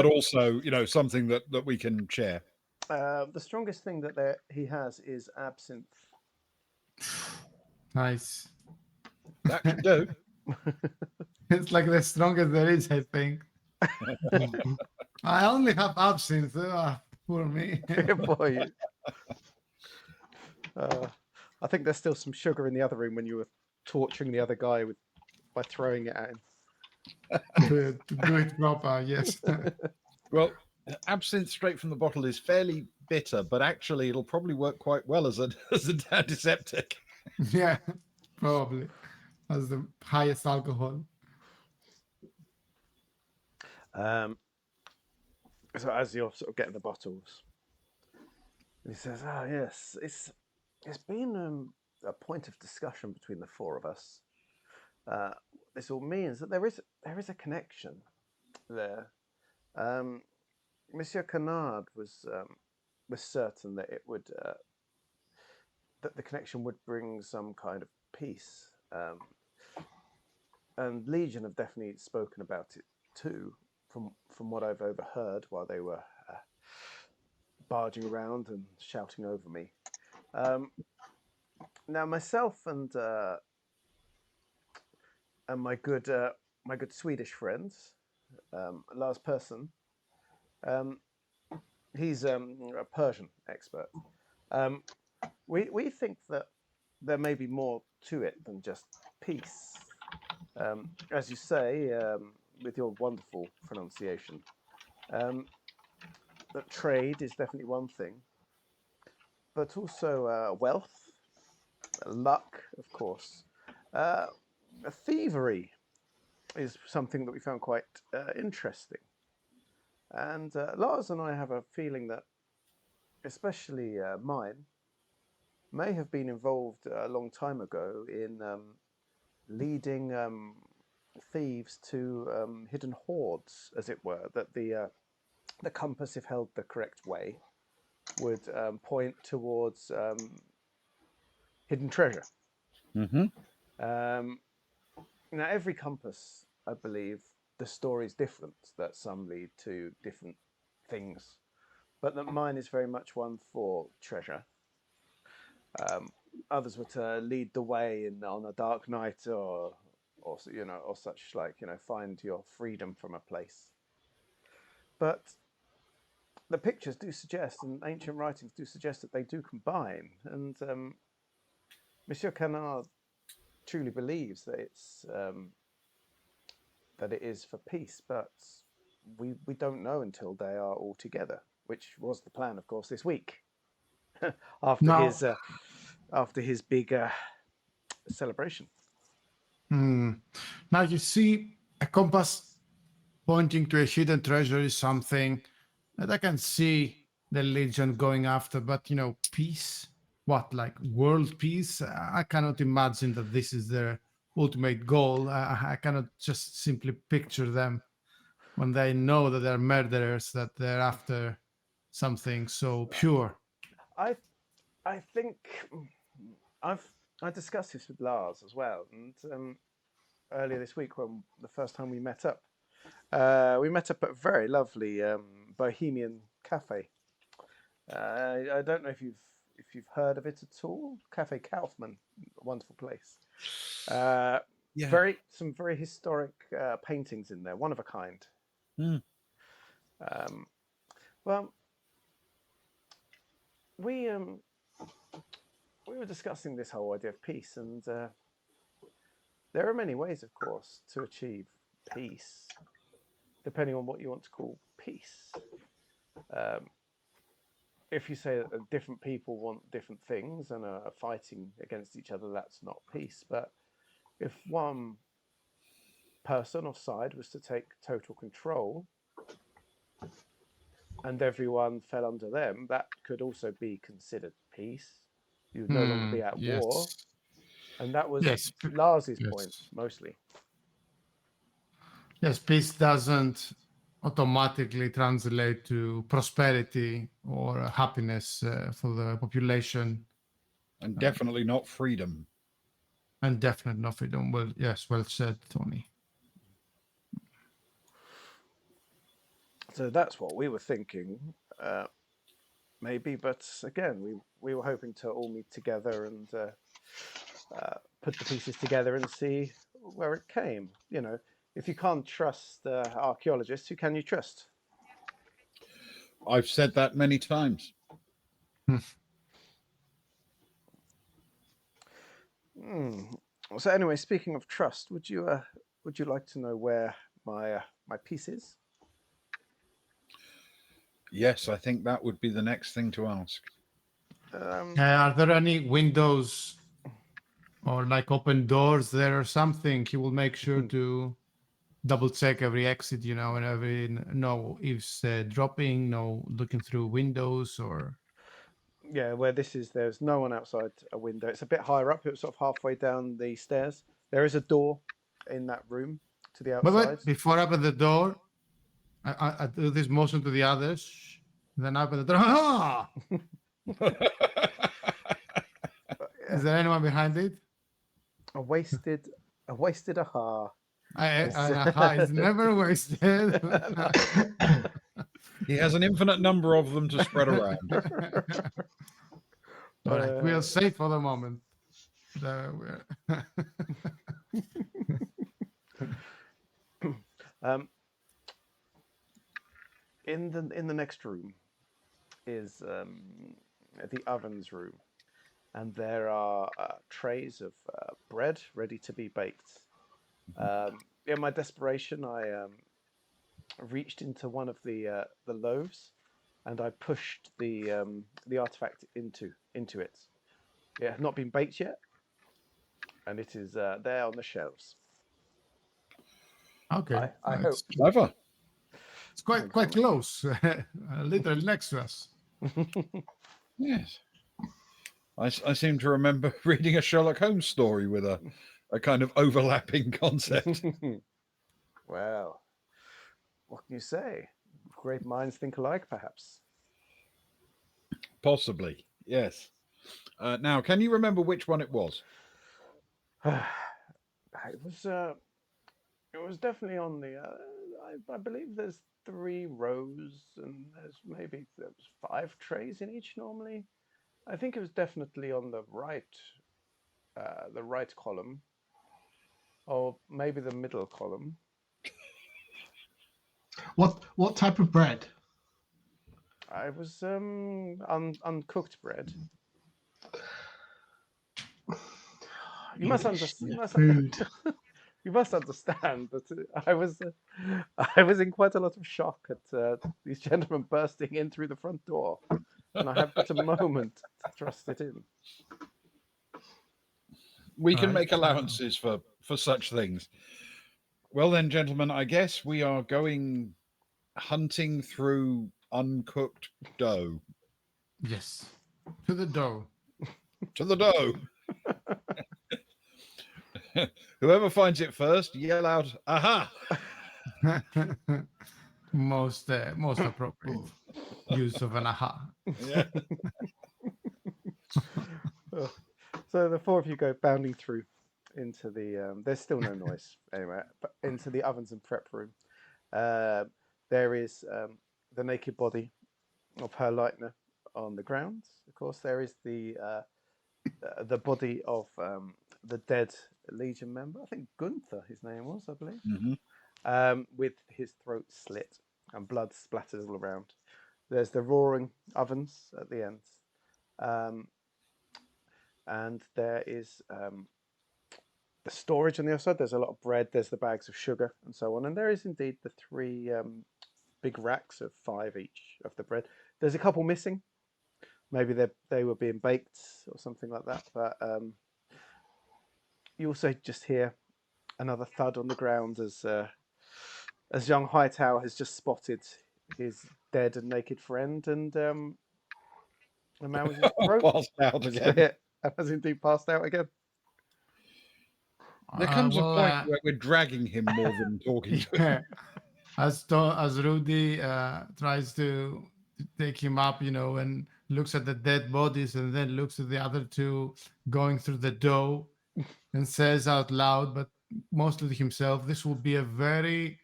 also, something that we can share. The strongest thing that he has is absinthe. Nice. That should do. It's like the strongest there is, I think. I only have absinthe. Poor me. Poor you. I think there's still some sugar in the other room when you were torturing the other guy by throwing it at him. to do it proper, yes. Well, absinthe straight from the bottle is fairly bitter, but actually it'll probably work quite well as an antiseptic. Yeah, probably. As the highest alcohol. So as you're sort of getting the bottles, he says, yes, it's been a point of discussion between the four of us. This all means that there is a connection there. Monsieur Canard was certain that it would that the connection would bring some kind of peace, and Legion have definitely spoken about it too, from what I've overheard while they were barging around and shouting over me. Now myself and my good Swedish friends, Lars Persson, he's a Persian expert. We think that there may be more to it than just peace. As you say, with your wonderful pronunciation, that trade is definitely one thing, but also wealth, luck, of course. Thievery is something that we found quite interesting. And Lars and I have a feeling that, especially mine, may have been involved a long time ago in leading thieves to hidden hoards, as it were, that the compass, if held the correct way, would point towards hidden treasure. Mm-hmm. Now, every compass, I believe, the story's different, that some lead to different things, but that mine is very much one for treasure. Others were to lead the way on a dark night, or such, like, find your freedom from a place. But the pictures do suggest, and ancient writings do suggest, that they do combine. And Monsieur Canard truly believes that it is for peace, but we don't know until they are all together, which was the plan, of course, this week after his big celebration. Now you see, a compass pointing to a hidden treasure is something that I can see the Legion going after, but peace. What, like world peace? I cannot imagine that this is their ultimate goal. I cannot just simply picture them when they know that they're murderers, that they're after something so pure. I think I discussed this with Lars as well, and earlier this week, when the first time we met up at a very lovely bohemian cafe. I don't know if you've heard of it at all. Cafe Kaufman, a wonderful place. Yeah. Some very historic paintings in there, one of a kind. Mm. Well, we were discussing this whole idea of peace, and there are many ways, of course, to achieve peace, depending on what you want to call peace. If you say that different people want different things and are fighting against each other, that's not peace. But if one person or side was to take total control and everyone fell under them, that could also be considered peace. You would no longer be at war. Yes. And that was Yes. Lars's point, Yes. mostly. Yes. Peace doesn't automatically translate to prosperity or happiness for the population, And definitely not freedom. and definitely no freedom. Well, yes, well said, Tony. So that's what we were thinking, maybe. But again, we were hoping to all meet together and put the pieces together and see where it came. You know, if you can't trust archaeologists, who can you trust? I've said that many times. So anyway, speaking of trust, would you like to know where my piece is? Yes, I think that would be the next thing to ask. Are there any windows or like open doors there or something? He will make sure to double check every exit, you know, and no eavesdropping, no looking through windows or. Yeah, where this is, there's no one outside a window. It's a bit higher up. It was sort of halfway down the stairs. There is a door in that room to the outside. But before I open the door, I do this motion to the others. Then I open the door. Ah! Is there anyone behind it? A wasted aha. It's never wasted. He has an infinite number of them to spread around. All right, we'll save for the moment. In the next room is the ovens room, and there are trays of bread ready to be baked. In my desperation, I reached into one of the loaves, and I pushed the artifact into it. It had not been baked yet, and it is there on the shelves. Okay, I hope. Clever. It's quite close, literally next to us. Yes. I seem to remember reading a Sherlock Holmes story with a kind of overlapping concept. Well, what can you say? Great minds think alike, perhaps. Possibly, yes. Now, can you remember which one it was? It was definitely on the. I believe there's 3 rows, and there's 5 trays in each normally. I think it was definitely on the right column, or maybe the middle column. What type of bread? I was uncooked bread. You must understand. Food. You must understand that I was in quite a lot of shock at these gentlemen bursting in through the front door, and I had but a moment to thrust it in. We can make allowances for such things. Well then, gentlemen, I guess we are going hunting through uncooked dough. Yes, to the dough. To the dough. Whoever finds it first, yell out, aha! Most appropriate use of an aha. Yeah. So the 4 of you go bounding through into the. There's still no noise anyway, but into the ovens and prep room. There the naked body of Herr Leitner on the ground. Of course, there is the body of the dead Legion member. I think Gunther, his name was, I believe, with his throat slit and blood splatters all around. There's the roaring ovens at the end, and there is the storage on the other side. There's a lot of bread. There's the bags of sugar and so on, and there is indeed the 3 big racks of 5 each of the bread. There's a couple missing. Maybe they were being baked or something like that. But you also just hear another thud on the ground as young Hightower has just spotted his dead and naked friend, and the man with his throat Passed out again. slit and has indeed passed out again. There comes a point where we're dragging him more than talking to him. As Rudi tries to take him up, and looks at the dead bodies and then looks at the other 2 going through the dough and says out loud, but mostly to himself, this will be a very,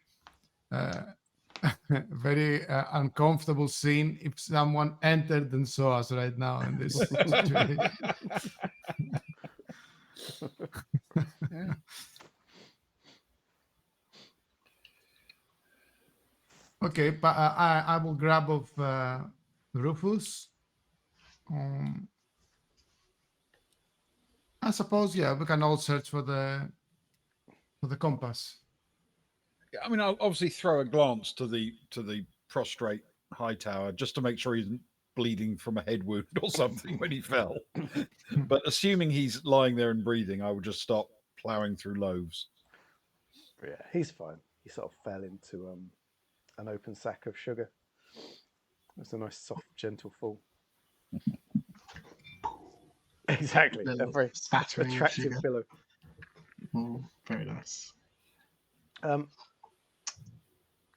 very uncomfortable scene if someone entered and saw us right now in this situation. Yeah. Okay, but I will grab of Rufus. I suppose, we can all search for the compass. I mean, I'll obviously throw a glance to the prostrate Hightower just to make sure he isn't bleeding from a head wound or something when he fell. But assuming he's lying there and breathing, I would just stop ploughing through loaves. Yeah, he's fine. He sort of fell into an open sack of sugar. It's a nice, soft, gentle fall. Exactly. A very attractive billow. Very nice.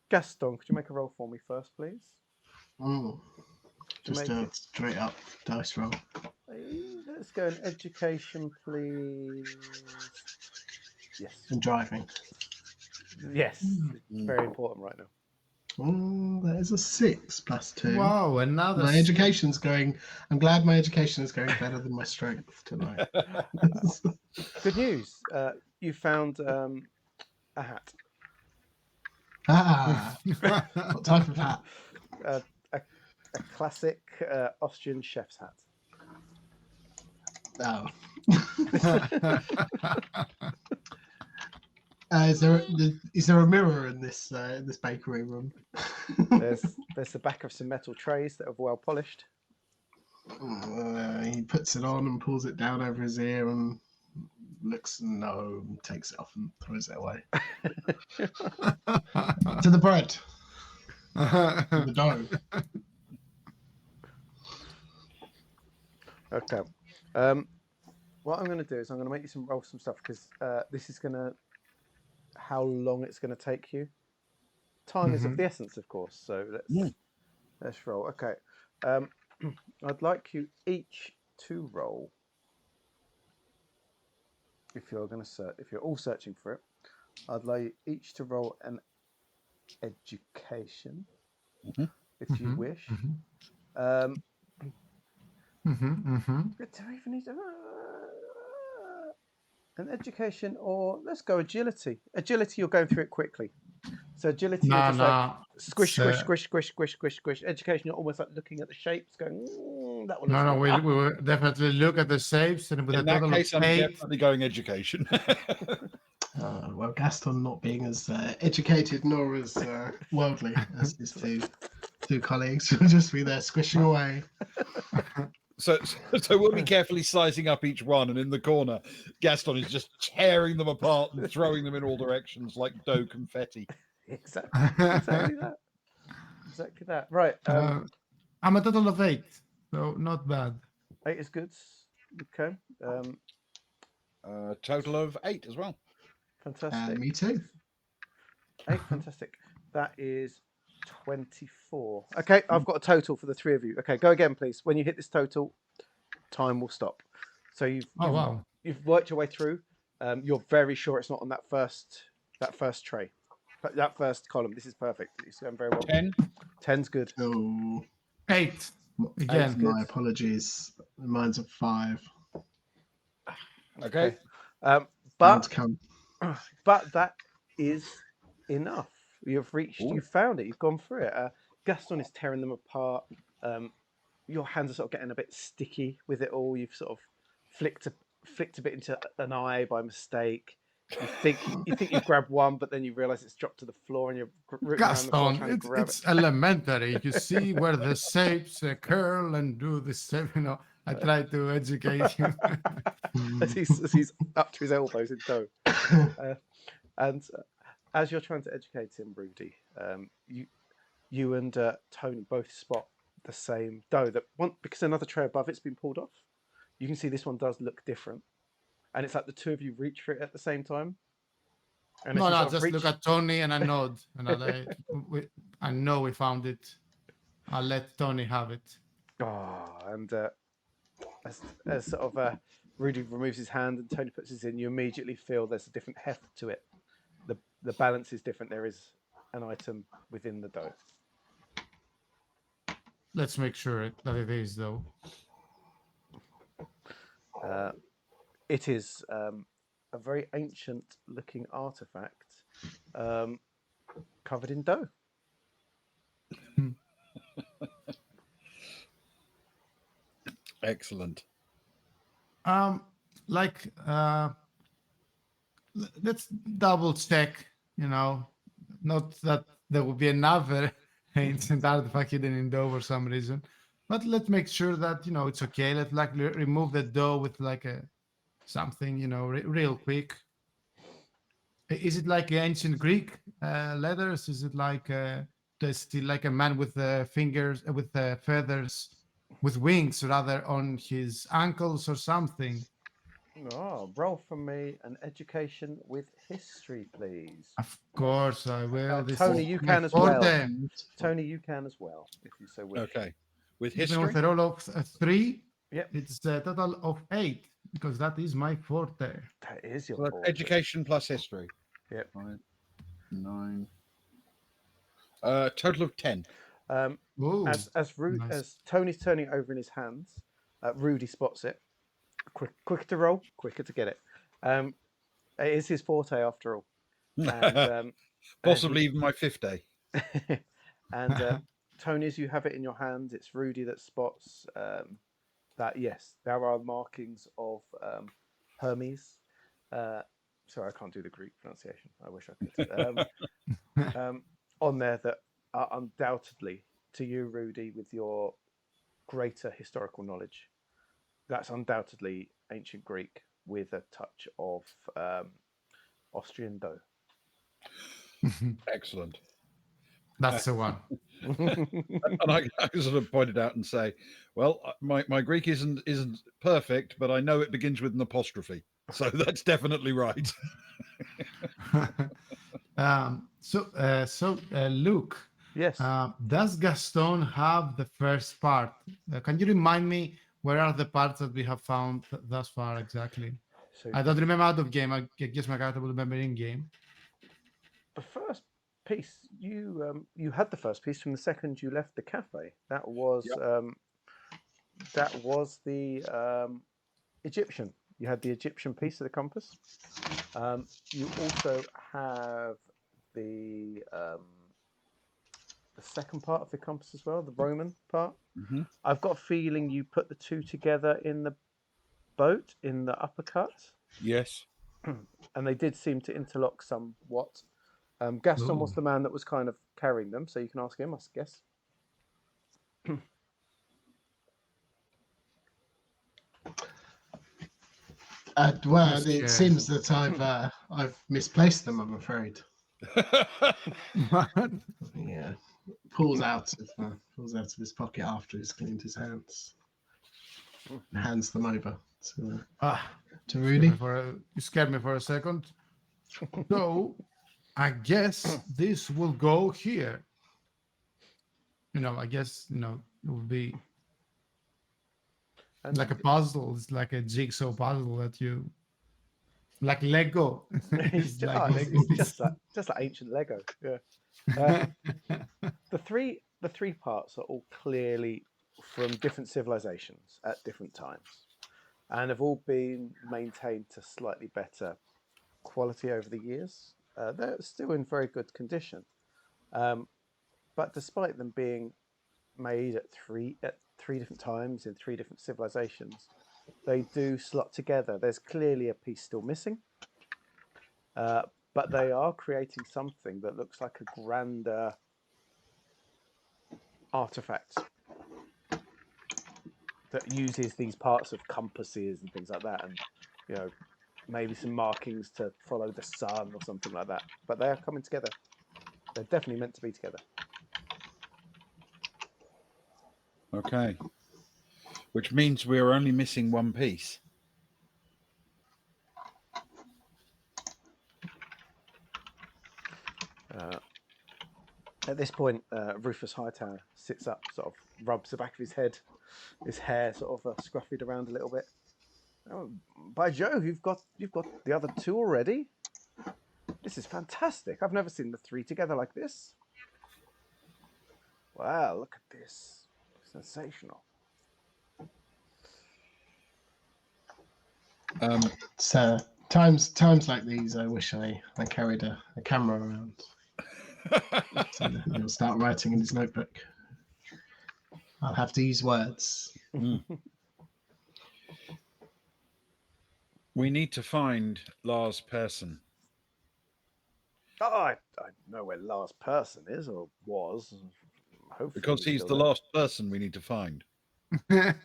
Gaston, could you make a roll for me first, please? Just a straight up dice roll. Let's go in education, please. Yes. And driving. Yes. It's very important right now. That is a 6 plus 2. Wow, another. My education's going. I'm glad my education is going better than my strength tonight. Good news. You found a hat. What type of hat? A classic Austrian chef's hat. Oh. Is there a mirror in this bakery room? There's the back of some metal trays that are well polished. He puts it on and pulls it down over his ear and looks and takes it off and throws it away. To the bread. To the dough. Okay. What I'm going to do is I'm going to make you roll some stuff because this is going to how long it's going to take you. Time is of the essence, of course. So let's roll. Okay. I'd like you each to roll. If you're going to search, if you're all searching for it, I'd like you each to roll an education, if you wish. Do I even need an education, or let's go agility. Agility, you're going through it quickly. So agility, you're just like squish, squish, squish, squish, squish, squish, squish. Education, you're almost like looking at the shapes, going, that one. No, we will definitely look at the shapes, and with In that case, I'm definitely going education. Well, Gaston not being as educated nor as worldly as his two colleagues will just be there squishing away. So we'll be carefully sizing up each one, and in the corner, Gaston is just tearing them apart and throwing them in all directions like dough confetti. Exactly that. Exactly that. Right. I'm a total of 8, so not bad. 8 is good. Okay. Total of 8 as well. Fantastic. Me too. 8, fantastic. That is 24. Okay, I've got a total for the 3 of you. Okay, go again, please. When you hit this total, time will stop. So you've worked your way through. You're very sure it's not on that first tray. that first column. This is perfect. It's going very well. 10. 10's good. Oh, 8. Eight's Again. good. my apologies. Mine's a 5. Okay. Round But to come. that is enough. You've reached. Ooh. You've found it. You've gone through it. Gaston is tearing them apart. Your hands are sort of getting a bit sticky with it all. You've sort of flicked a bit into an eye by mistake. You think you've grabbed one, but then you realise it's dropped to the floor, and you're rooting around the floor Gaston, trying to grab it's it. elementary. You see where the shapes curl and do the shape. I try to educate him. as he's up to his elbows in dough. And as you're trying to educate him, Rudi, you and Tony both spot the same dough because another tray above it's been pulled off. You can see this one does look different, and it's like the two of you reach for it at the same time. And No, as you no, sort of just reach- look at Tony and I nod. And I know we found it. I'll let Tony have it. and as sort of Rudi removes his hand and Tony puts his in, you immediately feel there's a different heft to it. The balance is different. There is an item within the dough. Let's make sure that it is, though. It is a very ancient-looking artifact covered in dough. Excellent. Let's double check, not that there will be another ancient artifact hidden in dough for some reason, but let's make sure that, it's okay. Let's remove the dough with something, real quick. Is it like ancient Greek letters? Is it still like a man with fingers, with feathers, with wings rather, on his ankles or something? Oh, roll from me an education with history, please. Of course I will. Tony, you can as well. Tony, you can as well, if you so wish. Okay. With Even with history? a roll of 3, Yep. it's a total of 8, because that is my forte. That is your So that's forte. education plus history. Yep. 5, 9. Total of 10. Ooh, As nice. Tony's turning it over in his hands, Rudi spots it. Quicker to roll, quicker to get it. It is his forte after all. And, Possibly even my 5th day. and Tony, as you have it in your hand, it's Rudi that spots that yes, there are markings of Hermes. Sorry, I can't do the Greek pronunciation. I wish I could. On there that are undoubtedly, to you, Rudi, with your greater historical knowledge, that's undoubtedly ancient Greek with a touch of Austrian dough. Excellent. That's the one. And I sort of pointed out and say, well, my Greek isn't perfect, but I know it begins with an apostrophe. So that's definitely right. Luke, Yes. does Gaston have the first part? Can you remind me where are the parts that we have found thus far exactly? So I don't remember out of game. I guess my character will remember in game. the first piece you had the first piece from the second you left the cafe. That was the Egyptian. You had the Egyptian piece of the compass. You also have the second part of the compass as well, the Roman part. Mm-hmm. I've got a feeling you put the two together in the boat in the uppercut. Yes. And they did seem to interlock somewhat. Gaston was the man that was kind of carrying them, so you can ask him, I guess. Well, it seems that I've misplaced them, I'm afraid. Yeah, pulls out of his pocket after he's cleaned his hands, hands them over to Rudi. You scared me for a second. So I guess this will go here. I guess it will be like a puzzle. It's like a jigsaw puzzle that you like Lego. It's It's like Lego piece. just like ancient Lego. Yeah. Uh, the three parts are all clearly from different civilizations at different times, and have all been maintained to slightly better quality over the years. They're still in very good condition, but despite them being made at three different times in three different civilizations, they do slot together. There's clearly a piece still missing, but they are creating something that looks like a grander artifact that uses these parts of compasses and things like that, and maybe some markings to follow the sun or something like that. But they are coming together. They're definitely meant to be together. Okay. Which means we're only missing one piece. At this point, Rufus Hightower sits up, sort of rubs the back of his head, his hair sort of scruffed around a little bit. Oh, by Jove, you've got the other two already. This is fantastic. I've never seen the three together like this. Wow, look at this. Sensational. So times like these, I wish I carried a camera around. So he'll start writing in his notebook. I'll have to use words. We need to find Lars Persson. Oh, I know where Lars Persson is, or was. Hopefully Because he's the there. last person we need to find. I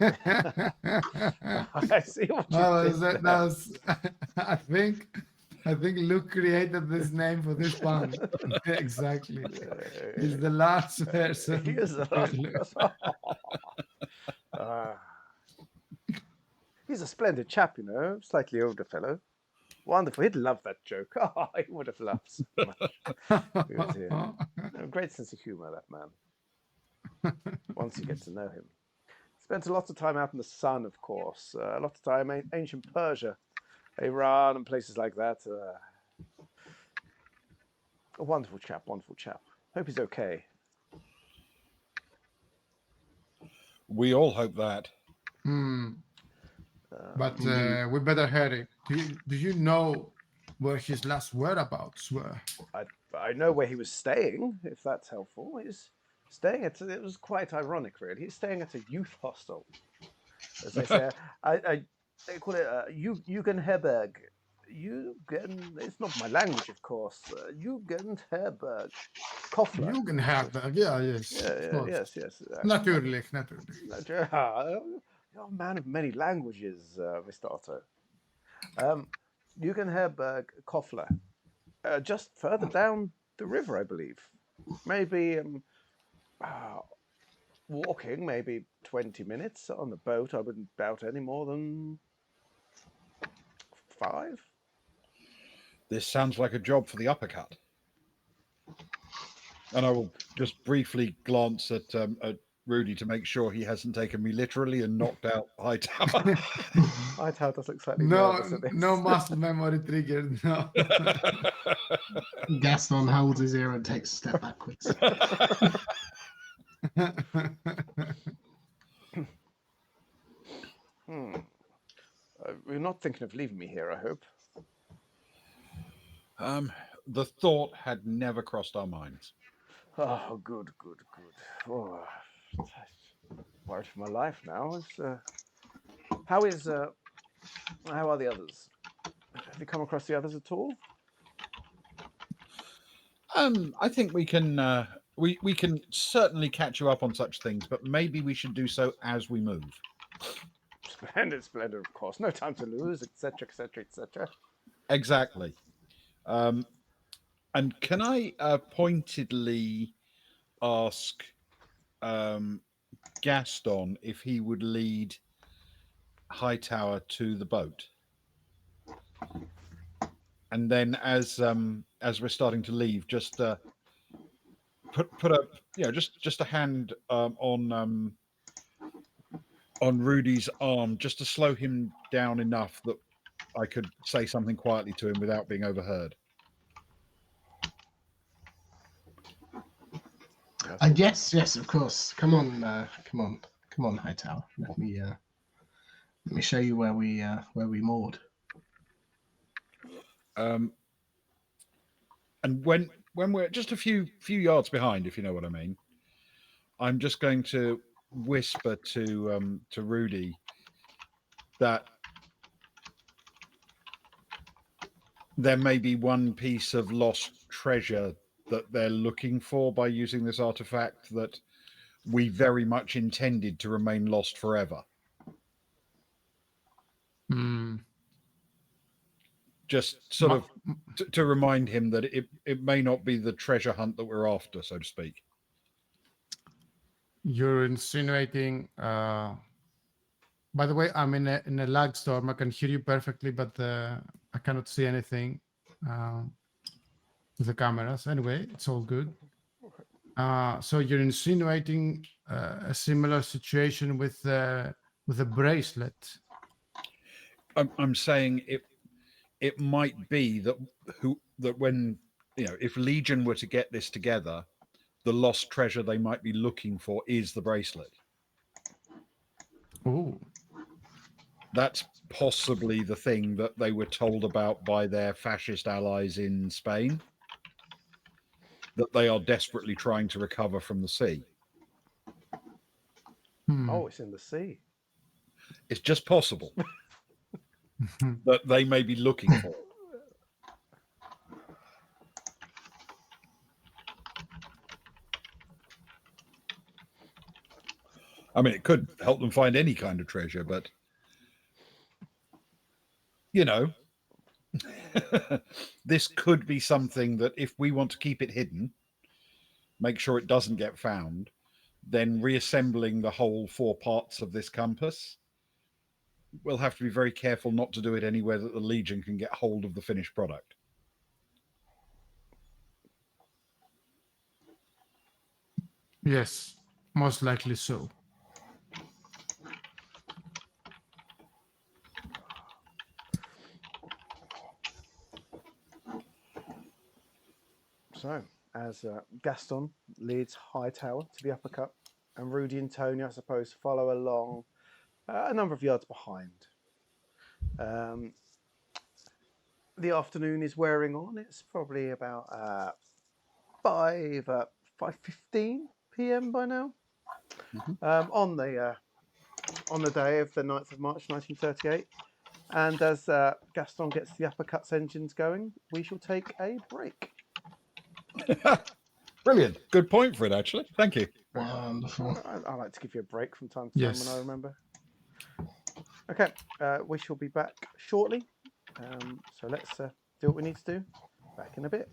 see what you did there. I think Luke created this name for this one. Exactly. He's the last person. He is the last person. He's a splendid chap, slightly older fellow. Wonderful. He'd love that joke. Oh, he would have loved so much. He was here. Great sense of humour, that man. Once you get to know him. Spent a lot of time out in the sun, of course. A lot of time in ancient Persia, Iran, and places like that. A wonderful chap, wonderful chap. Hope he's okay. We all hope that. But we better hurry. Do you know where his last whereabouts were? I know where he was staying, if that's helpful. He's staying at, it was quite ironic, really. He's staying at a youth hostel, as they say. They call it Jugendherberg. It's not my language, of course. Jugendherberg. Kofler. Jugendherberg, yes. Yes. Natürlich. You're a man of many languages, Mr. Otto. Jugendherberg Kofler. Just further down the river, I believe. Maybe walking, maybe 20 minutes. On the boat, I wouldn't doubt any more than 5. This sounds like a job for the uppercut. And I will just briefly glance at Rudi to make sure he hasn't taken me literally and knocked out Hightower. Hightower does look slightly nervous at this. No muscle memory triggered, no. Gaston holds his ear and takes a step backwards. You're not thinking of leaving me here, I hope. The thought had never crossed our minds. Oh, good. Oh, worried for my life now. How are the others? Have you come across the others at all? I think we can we can certainly catch you up on such things, but maybe we should do so as we move. Splendid, of course. No time to lose, etc. Exactly. And can I pointedly ask Gaston if he would lead Hightower to the boat? And then as we're starting to leave, just put a just a hand on Rudi's arm, just to slow him down enough that I could say something quietly to him without being overheard. And yes, of course. Come on, Hightower. Let me show you where we moored. And when we're just a few yards behind, if you know what I mean, I'm just going to whisper to Rudi that there may be one piece of lost treasure that they're looking for by using this artifact that we very much intended to remain lost forever. Just sort of to remind him that it may not be the treasure hunt that we're after, so to speak. You're insinuating. By the way, I'm in a lag storm. I can hear you perfectly, but I cannot see anything with the cameras. Anyway, it's all good. So you're insinuating a similar situation with the bracelet. I'm saying it might be that when if Legion were to get this together, the lost treasure they might be looking for is the bracelet. Oh. That's possibly the thing that they were told about by their fascist allies in Spain, that they are desperately trying to recover from the sea. Oh, it's in the sea. It's just possible that they may be looking for it. I mean, it could help them find any kind of treasure, but this could be something that if we want to keep it hidden, make sure it doesn't get found, then reassembling the whole 4 parts of this compass, we'll have to be very careful not to do it anywhere that the Legion can get hold of the finished product. Yes, most likely so. So, as Gaston leads Hightower to the uppercut, and Rudi and Tony, I suppose, follow along a number of yards behind. The afternoon is wearing on. It's probably about 5:15 p.m. by now. On the day of the 9th of March 1938. And as Gaston gets the uppercuts engines going, we shall take a break. Brilliant. Good point for it, actually. Thank you. Wonderful. I like to give you a break from time to time when I remember. Okay, we shall be back shortly. So let's do what we need to do. Back in a bit.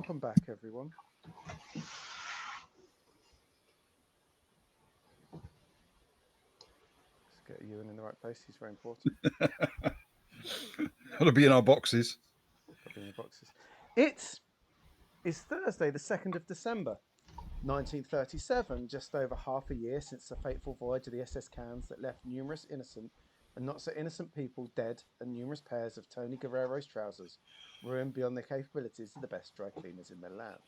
Welcome back, everyone. Let's get Ewan in the right place. He's very important. Got to be in our boxes. Got to be in the boxes. It is Thursday, the 2nd of December, 1937, just over half a year since the fateful voyage of the SS Cannes that left numerous innocent and not so innocent people dead, and numerous pairs of Tony Guerrero's trousers ruined beyond the capabilities of the best dry cleaners in the land.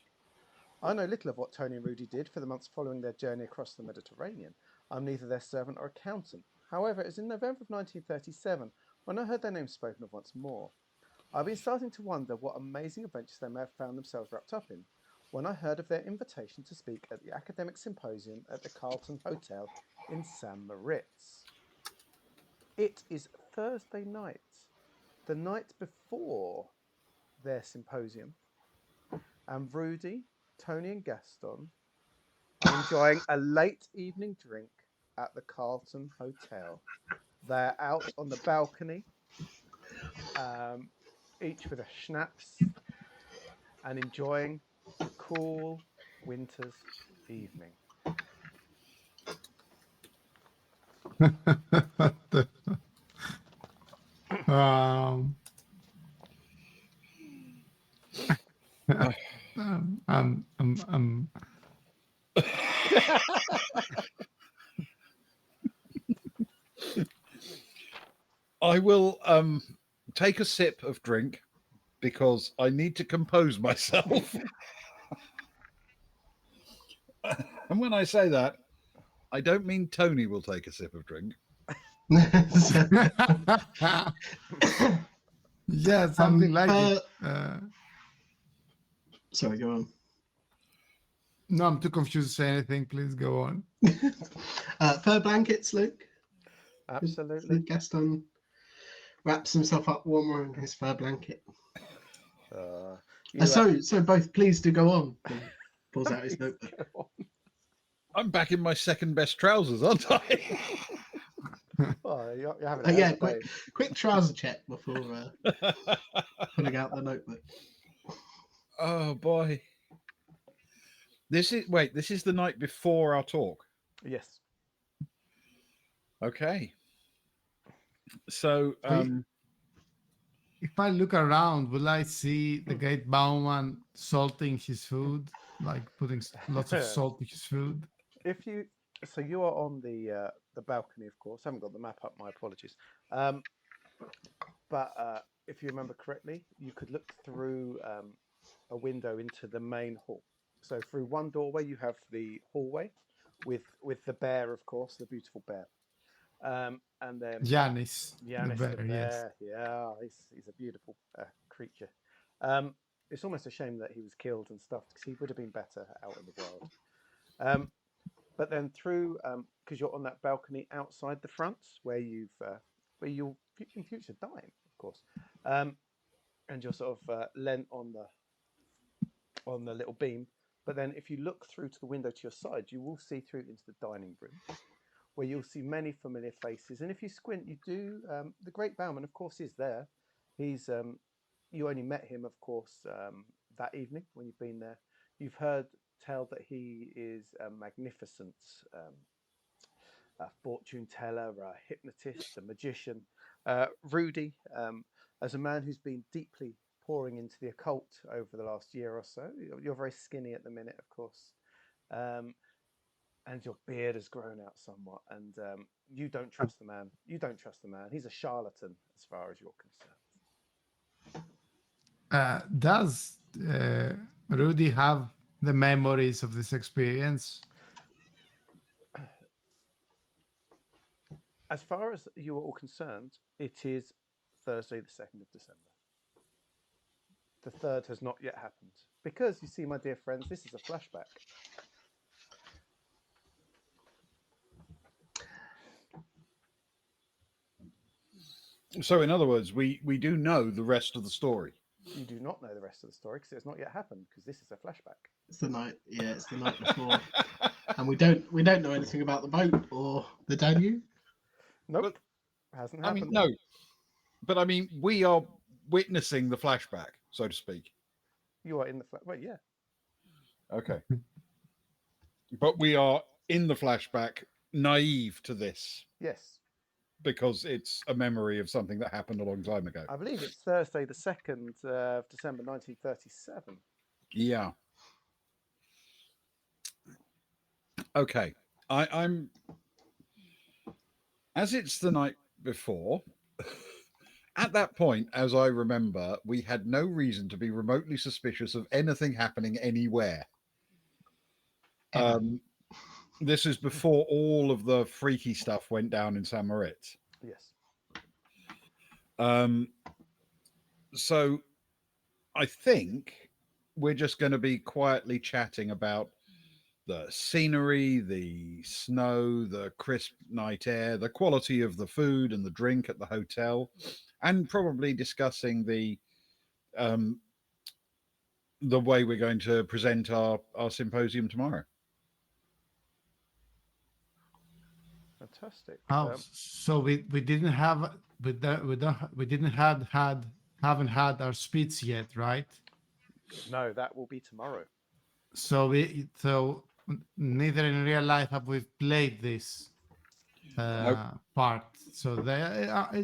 I know little of what Tony and Rudi did for the months following their journey across the Mediterranean. I'm neither their servant or accountant. However, it was in November of 1937 when I heard their names spoken of once more. I've been starting to wonder what amazing adventures they may have found themselves wrapped up in when I heard of their invitation to speak at the Academic Symposium at the Carlton Hotel in St. Moritz. It is Thursday night, the night before their symposium, and Rudi, Tony and Gaston are enjoying a late evening drink at the Carlton Hotel. They're out on the balcony, each with a schnapps, and enjoying the cool winter's evening. I will take a sip of drink because I need to compose myself. And when I say that, I don't mean Tony will take a sip of drink. Yeah, something like it. Sorry, go on. No, I'm too confused to say anything. Please go on. Fur blankets, Luke. Absolutely. Gaston wraps himself up warmer in his fur blanket. So both, please do go on. And pulls out his notebook. I'm back in my second best trousers, aren't I? Oh, you're having a quick trouser check before pulling out the notebook. Oh boy. This is the night before our talk. Yes. Okay. So if I look around, will I see the great Bauman salting his food, like putting lots of salt in his food? So you are on the balcony, of course. I haven't got the map up. My apologies. But if you remember correctly, you could look through a window into the main hall. So through one doorway, you have the hallway with the bear, of course, the beautiful bear. And then Yanis the bear, yes. Yeah, he's a beautiful creature. It's almost a shame that he was killed and stuff because he would have been better out in the world. But then through, because you're on that balcony outside the front where you'll in future dine, of course, and you're sort of leant on the little beam. But then if you look through to the window to your side, you will see through into the dining room, where you'll see many familiar faces. And if you squint, you do. The great Bauman, of course, is there. He's you only met him, of course, that evening when you've been there. You've heard tell that he is a magnificent a fortune teller, a hypnotist, a magician. Rudi, as a man who's been deeply pouring into the occult over the last year or so. You're very skinny at the minute, of course. And your beard has grown out somewhat, and you don't trust the man. You don't trust the man. He's a charlatan as far as you're concerned. Does Rudi have the memories of this experience? As far as you are all concerned, it is Thursday, the 2nd of December. The 3rd has not yet happened. Because, you see, my dear friends, this is a flashback. So, in other words, we do know the rest of the story. You do not know the rest of the story because it's not yet happened because this is a flashback. It's the night before, and we don't know anything about the boat or the Danube. Nope, hasn't happened. I mean, no, but I mean, we are witnessing the flashback, so to speak. You are in the flat. Well, yeah. Okay. But we are in the flashback, naive to this, Yes. because it's a memory of something that happened a long time ago. I believe it's Thursday, the 2nd of December, 1937. Yeah. Okay. I'm as it's the night before. At that point, as I remember, we had no reason to be remotely suspicious of anything happening anywhere. This is before all of the freaky stuff went down in St. Moritz. Yes. So I think we're just going to be quietly chatting about the scenery, the snow, the crisp night air, the quality of the food and the drink at the hotel, and probably discussing the way we're going to present our symposium tomorrow. Fantastic. Oh, so we didn't have haven't had our speech yet, right? No, that will be tomorrow. So neither in real life have we played this part. So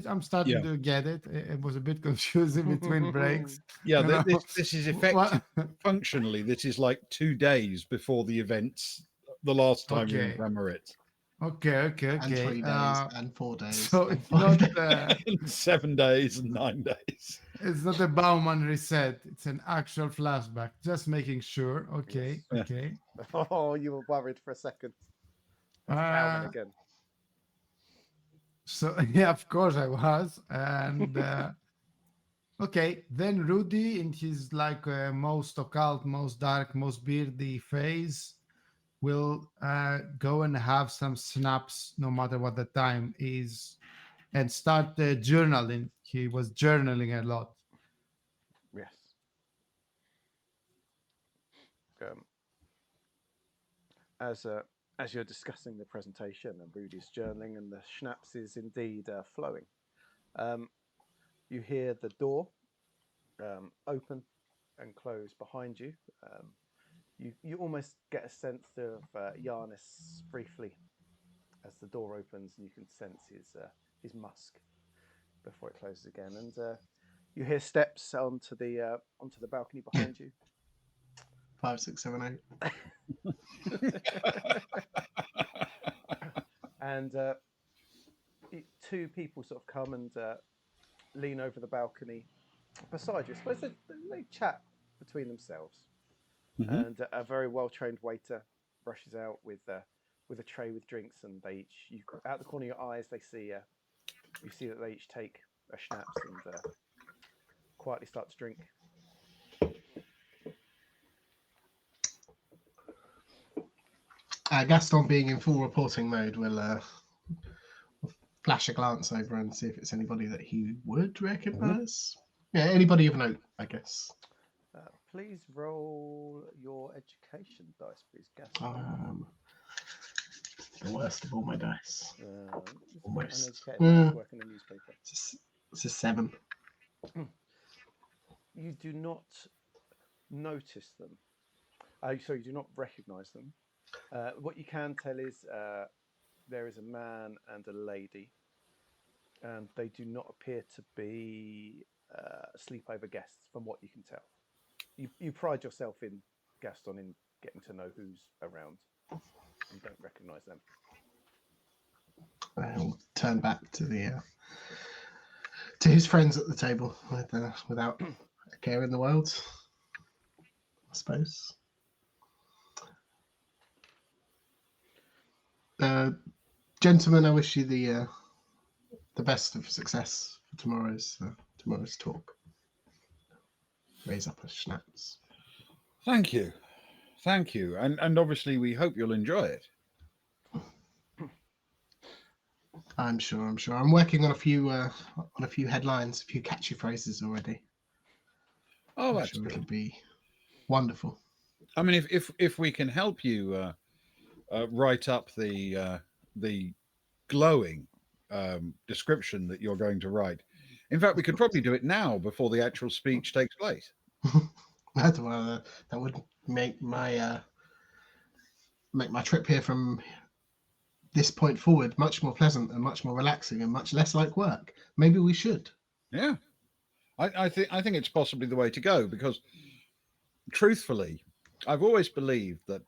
I'm starting to get it. It was a bit confusing between breaks. Yeah, this is effective. Functionally, this is like 2 days before the events the last time we were in St. Moritz. Okay. And 3 days and 4 days. So and it's 5 not days. 7 days and 9 days. It's not a Bauman reset. It's an actual flashback. Just making sure. Okay. Yes. Okay. Oh, you were worried for a second. That's Bauman again. So yeah, of course I was. And okay, then Rudi in his like most occult, most dark, most beardy phase will go and have some snaps no matter what the time is and start journaling. He was journaling a lot. Yes. As you're discussing the presentation and Rudi's journaling and the schnapps is indeed flowing, you hear the door open and close behind you. You almost get a sense of Giannis briefly as the door opens, and you can sense his musk before it closes again. And you hear steps onto the balcony behind you. 5, 6, 7, 8. And two people sort of come and lean over the balcony beside you. I suppose they chat between themselves. Mm-hmm. And a very well-trained waiter rushes out with a tray with drinks, and they each, out the corner of your eyes, you see that they each take a schnapps and quietly start to drink. Gaston, being in full reporting mode, will flash a glance over and see if it's anybody that he would recognise. Mm-hmm. Yeah, anybody of note, I guess. Please roll your education dice, please, Gaston. The worst of all my dice. Almost. Work in the newspaper. It's a 7. You do not notice them. So you do not recognise them. What you can tell is there is a man and a lady, and they do not appear to be sleepover guests, from what you can tell. You pride yourself in, Gaston, in getting to know who's around. You don't recognise them. I'll turn back to his friends at the table without a care in the world, I suppose. Gentlemen, I wish you the best of success for tomorrow's talk. Raise up a schnapps. Thank you, and obviously we hope you'll enjoy it. I'm sure. I'm working on a few headlines, a few catchy phrases already. Oh, that's good. It'll be wonderful. I mean, if we can help you write up the glowing description that you're going to write. In fact, we could probably do it now before the actual speech takes place. That would make my trip here from this point forward much more pleasant and much more relaxing and much less like work. Maybe we should. Yeah, I think it's possibly the way to go, because truthfully, I've always believed that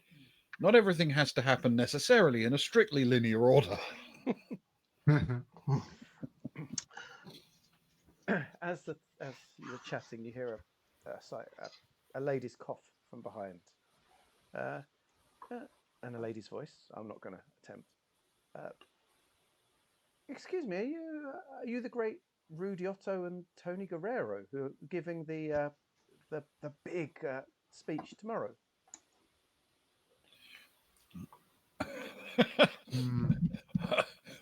not everything has to happen necessarily in a strictly linear order. As you're chatting, you hear a lady's cough from behind, and a lady's voice. I'm not going to attempt. Excuse me, are you the great Rudi Otto and Tony Guerrero who are giving the big speech tomorrow?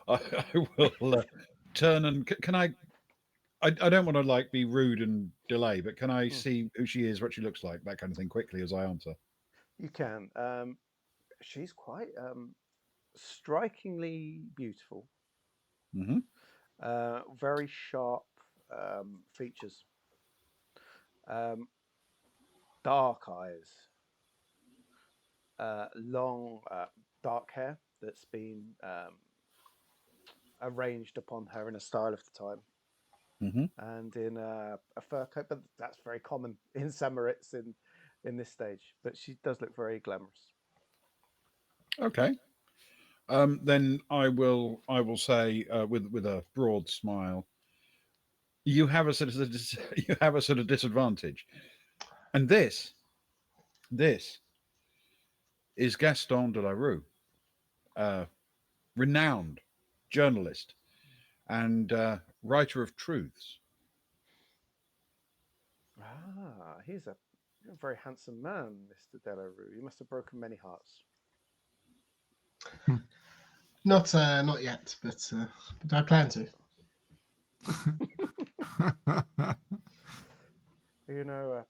I will turn and can I don't want to be rude and delay, but can I see who she is, what she looks like, that kind of thing, quickly as I answer? You can. She's quite strikingly beautiful. Mm-hmm. Very sharp features. Dark eyes. Long dark hair that's been arranged upon her in a style of the time. Mm-hmm. And in a fur coat, but that's very common in Samarits in this stage. But she does look very glamorous. Okay. Then I will say with a broad smile, you have a sort of disadvantage, and this is Gaston de la Rue, renowned journalist and writer of truths. Ah, he's a very handsome man, Mr. Delarue. You must have broken many hearts. Not yet, but I plan to. You know,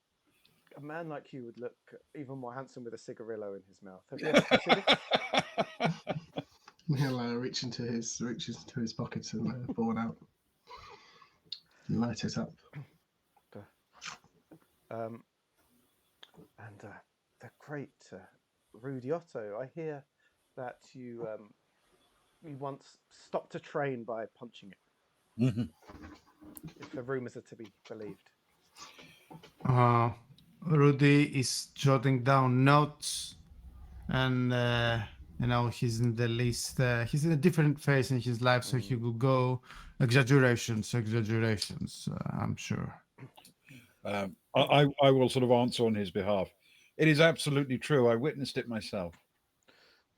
a man like you would look even more handsome with a cigarillo in his mouth. Have you ever considered? He'll reach into his pockets and pull one out, and light it up. And the great Rudi Otto. I hear that you once stopped a train by punching it. Mm-hmm. If the rumours are to be believed. Rudi is jotting down notes, and he's in the list. He's in a different phase in his life, so he will go exaggerations. I'm sure. I will sort of answer on his behalf. It is absolutely true. I witnessed it myself.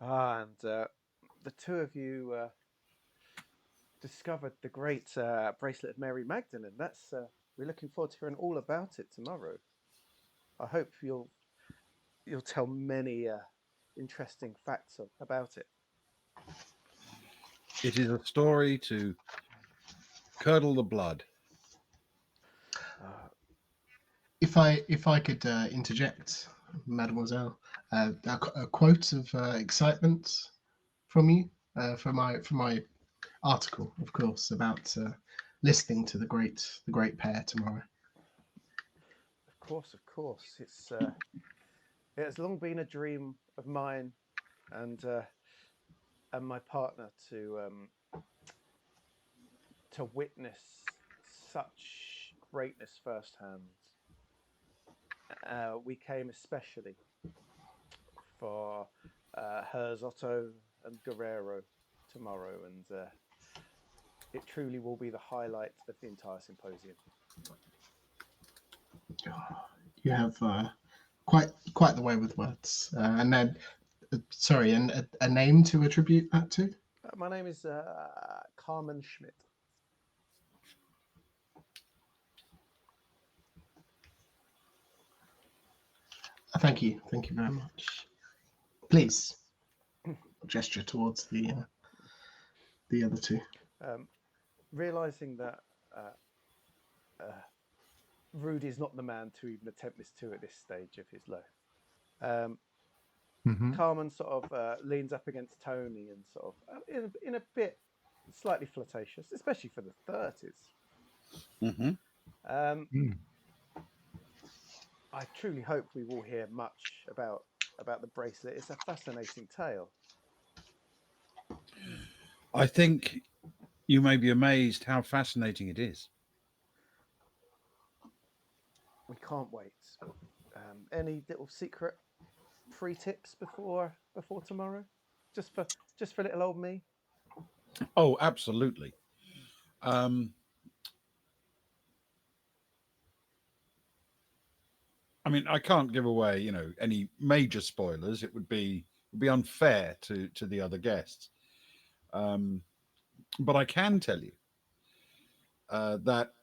And the two of you discovered the great bracelet of Mary Magdalene. We're looking forward to hearing all about it tomorrow. I hope you'll tell many interesting facts about it. It is a story to curdle the blood. If I could interject, Mademoiselle, a quote of excitement from you for my article, of course, about listening to the great pair tomorrow. Of course. It has long been a dream of mine and my partner to witness such greatness firsthand. We came especially for Hers Otto and Guerrero tomorrow, and it truly will be the highlight of the entire symposium. You have quite the way with words, and then sorry, and a name to attribute that to. My name is Carmen Schmidt. Thank you very much. Please gesture towards the other two. Realizing that Rudi is not the man to even attempt this at this stage of his life. Carmen sort of leans up against Tony and sort of in a bit slightly flirtatious, especially for the 30s. Mm-hmm. I truly hope we will hear much about the bracelet. It's a fascinating tale. I think you may be amazed how fascinating it is. We can't wait. Any little secret free tips before tomorrow? Just for little old me. Oh, absolutely. Um, I mean, I can't give away, any major spoilers. It would be unfair to the other guests. But I can tell you that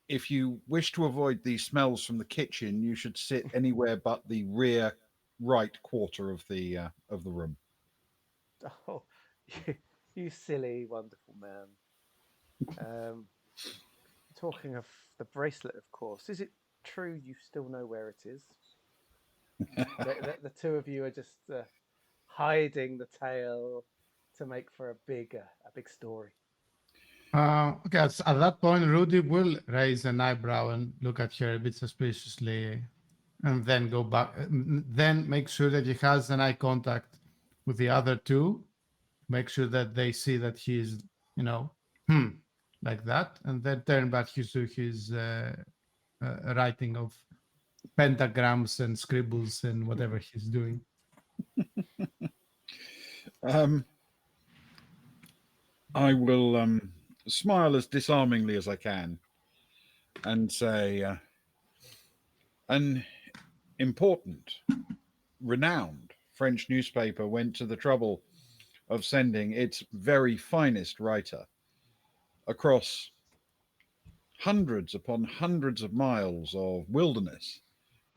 if you wish to avoid the smells from the kitchen, you should sit anywhere but the rear right quarter of the room. Oh, you silly, wonderful man. Talking of the bracelet, of course, is it true you still know where it is? The two of you are just hiding the tale to make for a big story. Okay, at that point, Rudi will raise an eyebrow and look at her a bit suspiciously, and then go back. Then make sure that he has an eye contact with the other two. Make sure that they see that he's, like that, and then turn back to his writing of pentagrams and scribbles and whatever he's doing. I will smile as disarmingly as I can and say, an important, renowned French newspaper went to the trouble of sending its very finest writer across hundreds upon hundreds of miles of wilderness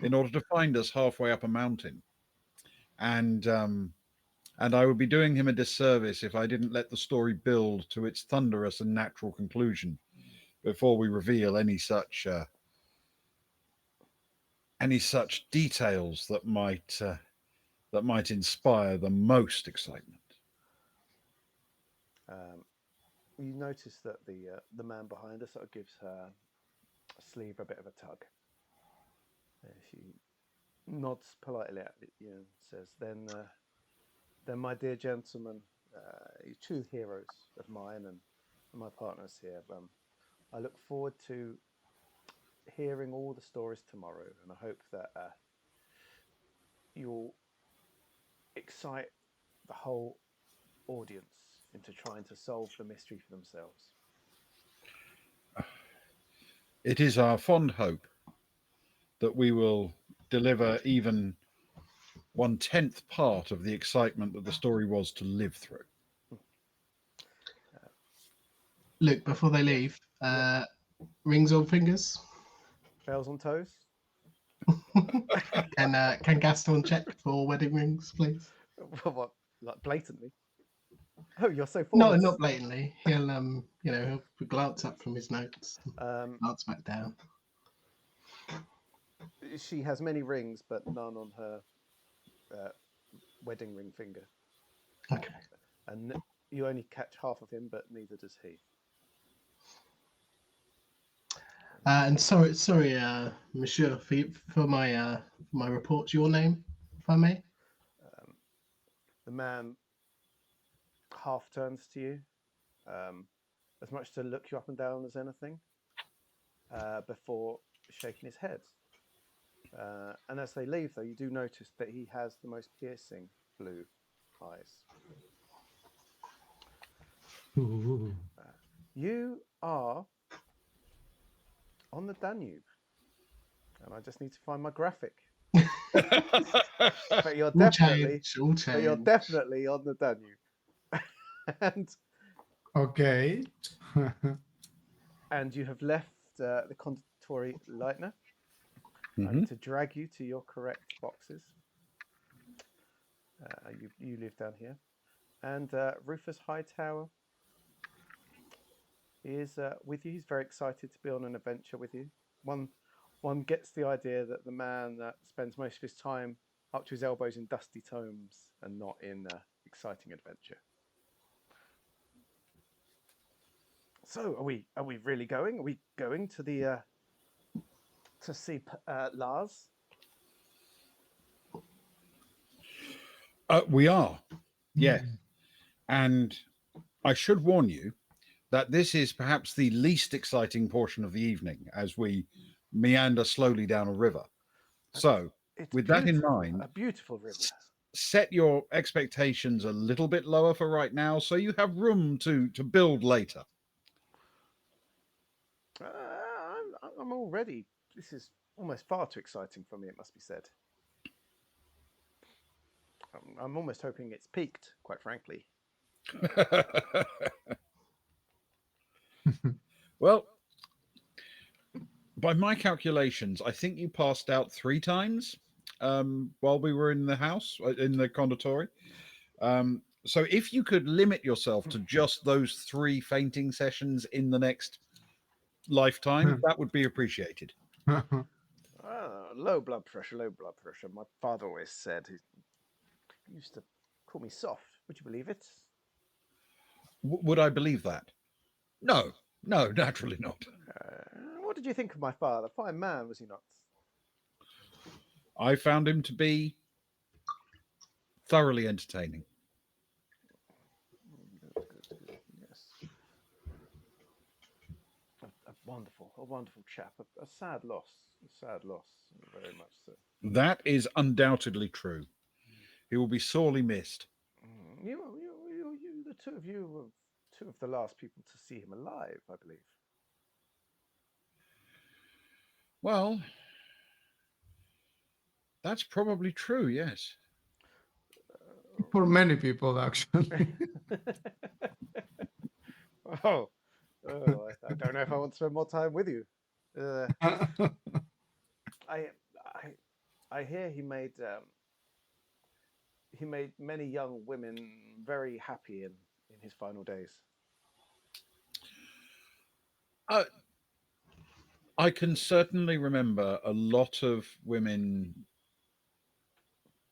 in order to find us halfway up a mountain. And I would be doing him a disservice if I didn't let the story build to its thunderous and natural conclusion before we reveal any such details that might inspire the most excitement. You notice that the man behind her sort of gives her sleeve a bit of a tug. She nods politely at you and says, "Then, my dear gentleman, you two heroes of mine and my partners here. I look forward to hearing all the stories tomorrow, and I hope that you'll excite the whole audience into trying to solve the mystery for themselves." It is our fond hope that we will deliver even 1/10 part of the excitement that the story was to live through. Luke, before they leave, rings on fingers. Bells on toes. Can Gaston check for wedding rings, please? What, like blatantly? Oh, you're so No, forward. not blatantly. He'll he'll glance up from his notes, glance back down. She has many rings, but none on her wedding ring finger. Okay. And you only catch half of him, but neither does he. And sorry, Monsieur, for my report. Your name, if I may. The man half turns to you, as much to look you up and down as anything, before shaking his head. And as they leave, though, you do notice that he has the most piercing blue eyes. You are on the Danube, and I just need to find my graphic. But you're definitely on the Danube. And Okay. and you have left the Konditorei Leitner. I need to drag you to your correct boxes. You live down here, and Rufus Hightower is with you. He's very excited to be on an adventure with you. One gets the idea that the man spends most of his time up to his elbows in dusty tomes and not in exciting adventure. So, are we really going? Are we going to the to see Lars We are, yeah. And I should warn you that this is perhaps the least exciting portion of the evening as we meander slowly down a river. So, It's with that in beautiful, mind, a beautiful river. set your expectations a little bit lower for right now so you have room to build later. I'm already. This is almost far too exciting for me. It must be said. I'm almost hoping it's peaked. Quite frankly. Well, by my calculations, I think you passed out 3 times while we were in the house, in the Konditorei. So if you could limit yourself to just those 3 fainting sessions in the next lifetime, that would be appreciated. Low blood pressure, low blood pressure. My father always said, he used to call me soft. Would you believe it? Would I believe that? No, naturally not. What did you think of my father? Fine man, was he not? I found him to be thoroughly entertaining. Good. Yes. A wonderful chap. A sad loss. Very much so. That is undoubtedly true. He will be sorely missed. You, the two of you were two of the last people to see him alive, I believe. Well, that's probably true, yes. For many people, actually. Oh, I don't know if I want to spend more time with you. I hear he made many young women very happy in his final days. I can certainly remember a lot of women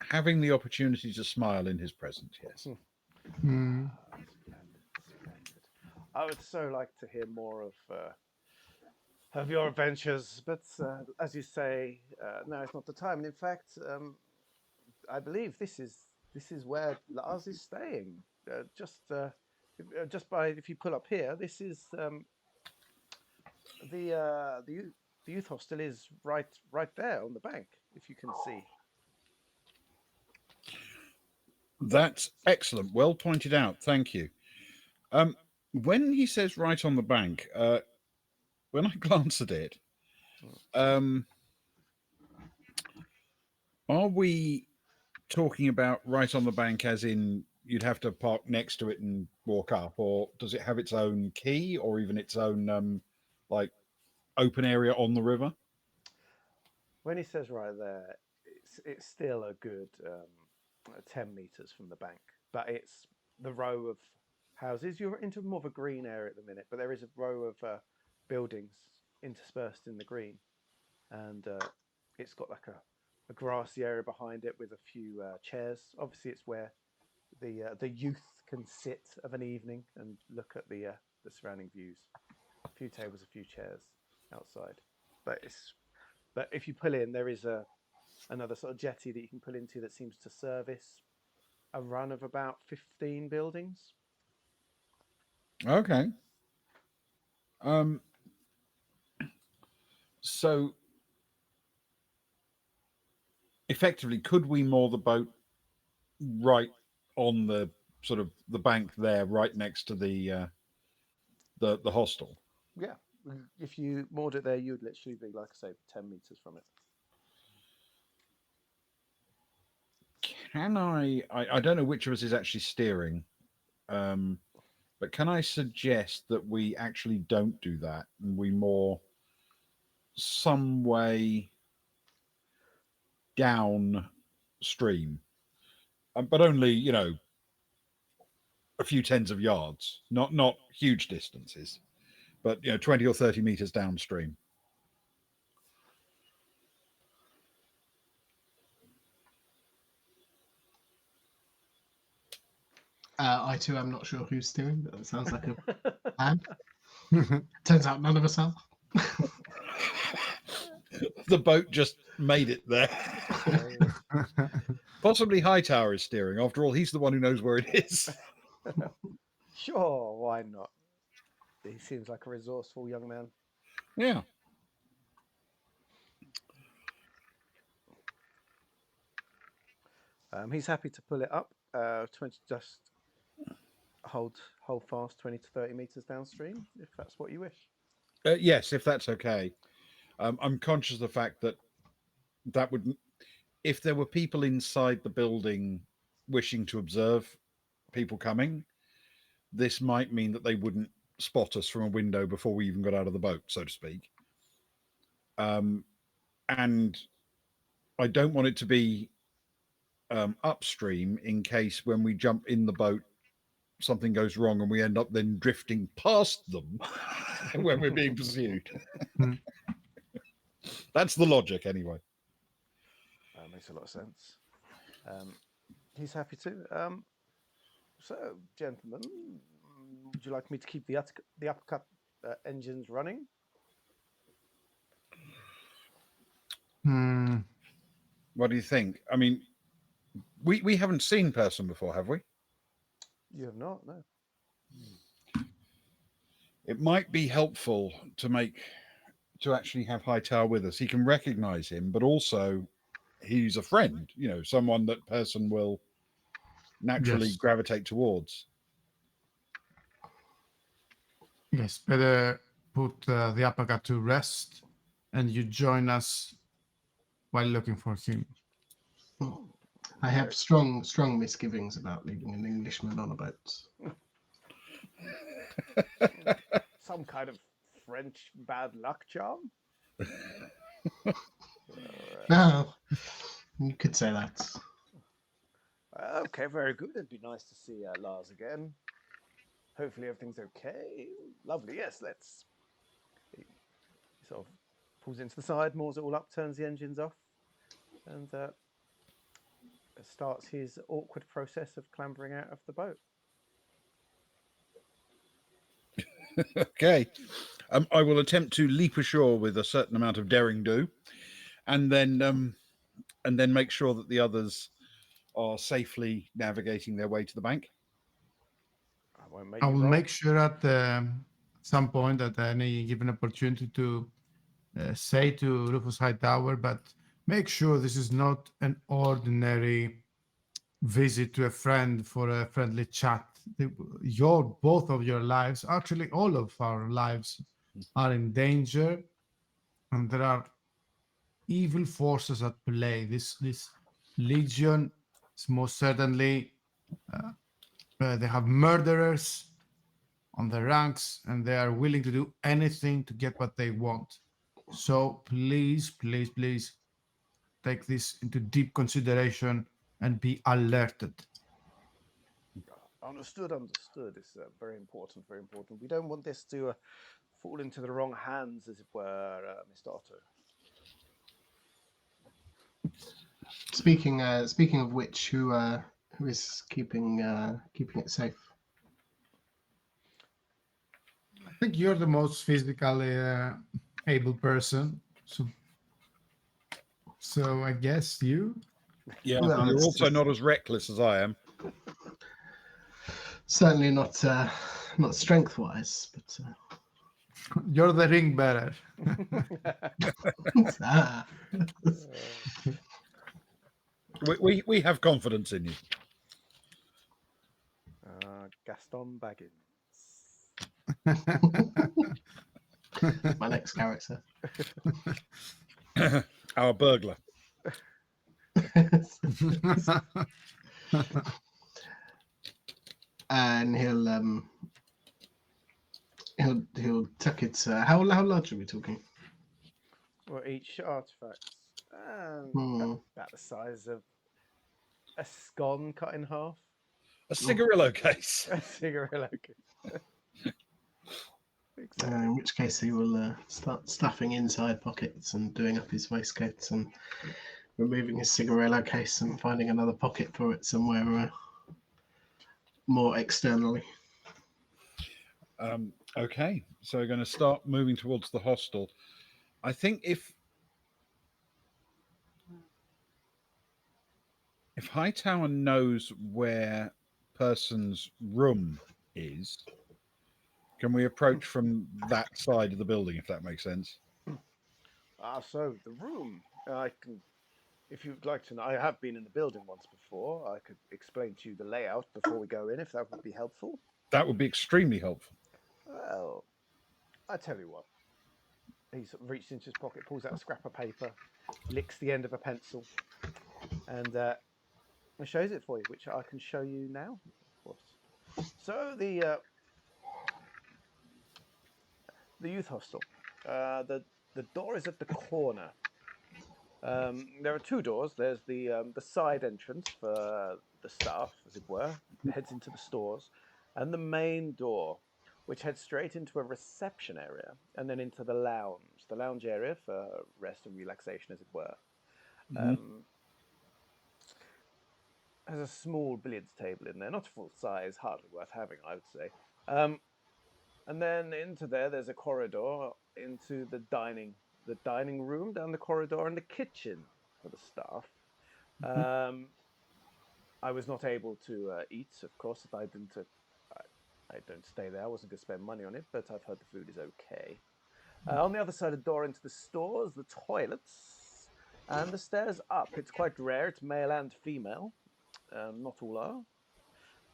having the opportunity to smile in his presence, yes. Mm. Splendid. I would so like to hear more of your adventures, but as you say, now is not the time. And in fact, I believe this is where Lars is staying. If you pull up here, this is the youth hostel is right there on the bank, if you can see. That's excellent. Well pointed out. Thank you. When he says right on the bank, when I glance at it, are we talking about right on the bank as in you'd have to park next to it and walk up, or does it have its own quay or even its own like open area on the river? When he says right there, it's still a good 10 meters from the bank, but it's the row of houses. You're into more of a green area at the minute, but there is a row of buildings interspersed in the green, and it's got like a grassy area behind it with a few chairs. Obviously, it's where the youth can sit of an evening and look at the surrounding views. A few tables, a few chairs outside, but if you pull in, there is another sort of jetty that you can pull into that seems to service a run of about 15 buildings. Okay. So effectively, could we moor the boat right on the sort of the bank there, right next to the hostel? Yeah, if you moored it there, you'd literally be, like I say, 10 meters from it. Can I don't know which of us is actually steering, but can I suggest that we actually don't do that and we moor some way downstream, but only, a few tens of yards, not huge distances, but 20 or 30 meters downstream. I too am not sure who's steering, but it sounds like a plan. Turns out none of us are. The boat just made it there. Possibly Hightower is steering. After all, he's the one who knows where it is. Sure, why not? He seems like a resourceful young man. Yeah. He's happy to pull it up. 20, just hold fast 20 to 30 meters downstream, if that's what you wish. Yes, if that's okay. I'm conscious of the fact that would, if there were people inside the building wishing to observe people coming, this might mean that they wouldn't spot us from a window before we even got out of the boat, so to speak. And I don't want it to be upstream in case when we jump in the boat, something goes wrong and we end up then drifting past them when we're being pursued. That's the logic, anyway. Makes a lot of sense. He's happy to. So, gentlemen, would you like me to keep the uppercut engines running? What do you think? I mean, we haven't seen Persson before, have we? You have not, no. It might be helpful to actually have Hightower with us. He can recognize him, but also he's a friend, someone that Persson will naturally gravitate towards. Yes, better put the uppercut to rest and you join us while looking for him. I have strong misgivings about leaving an Englishman on a boat. Some kind of French bad luck charm? No, you could say that. Okay, very good. It'd be nice to see Lars again. Hopefully everything's okay. Lovely, yes, let's... He sort of pulls into the side, moors it all up, turns the engines off, and starts his awkward process of clambering out of the boat. Okay. I will attempt to leap ashore with a certain amount of daring do, and then make sure that the others are safely navigating their way to the bank. I will make sure at some point, at any given opportunity, to say to Rufus Hightower, but make sure this is not an ordinary visit to a friend for a friendly chat. Both of your lives, actually all of our lives, are in danger, and there are evil forces at play. This legion is most certainly they have murderers on the ranks, and they are willing to do anything to get what they want. So please take this into deep consideration and be alerted. Understood. It's very important, very important. We don't want this to fall into the wrong hands, as it were, Mr. Otto. Speaking of which, who is keeping it safe? I think you're the most physically able person, so I guess you. Yeah, Well, you're it's also just- not as reckless as I am. Certainly not strength-wise, but You're the ring bearer. We have confidence in you. Gaston Baggins. my next character. Our burglar. And he'll tuck it. How large are we talking? Well, each artifact's about the size of a scone cut in half. A cigarillo case. A cigarillo case. Exactly. In which case he will start stuffing inside pockets and doing up his waistcoats and removing his cigarillo case and finding another pocket for it somewhere more externally. Okay, so we're going to start moving towards the hostel. I think if If Hightower knows where Person's room is, can we approach from that side of the building, if that makes sense? So the room. I can, if you'd like to know. I have been in the building once before. I could explain to you the layout before we go in, if that would be helpful. That would be extremely helpful. Well, I tell you what. He sort of reaches into his pocket, pulls out a scrap of paper, licks the end of a pencil, and shows it for you, which I can show you now, of course. So the youth hostel. The door is at the corner. There are two doors. There's the side entrance for the staff, as it were, heads into the stores, and the main door, which heads straight into a reception area and then into the lounge area for rest and relaxation, as it were. Has a small billiards table in there, not full size, hardly worth having, I would say. And then into there's a corridor into the dining room down the corridor, and the kitchen for the staff. I was not able to eat, of course, if I didn't. I don't stay there. I wasn't going to spend money on it, but I've heard the food is okay. On the other side of the door into the stores, the toilets, and the stairs up. It's quite rare. It's male and female. Not all are,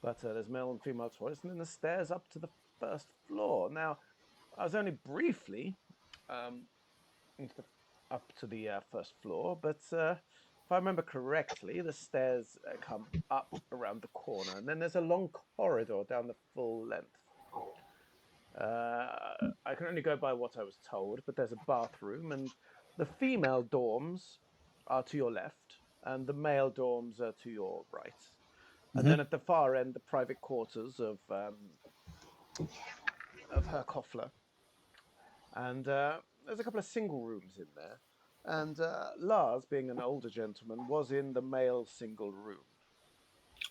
but there's male and female toilets, and then the stairs up to the first floor. Now, I was only briefly up to the first floor, but if I remember correctly, the stairs come up around the corner, and then there's a long corridor down the full length. I can only go by what I was told, but there's a bathroom, and the female dorms are to your left, and the male dorms are to your right. And then at the far end, the private quarters of Herr Koffler. And there's a couple of single rooms in there. And Lars, being an older gentleman, was in the male single room.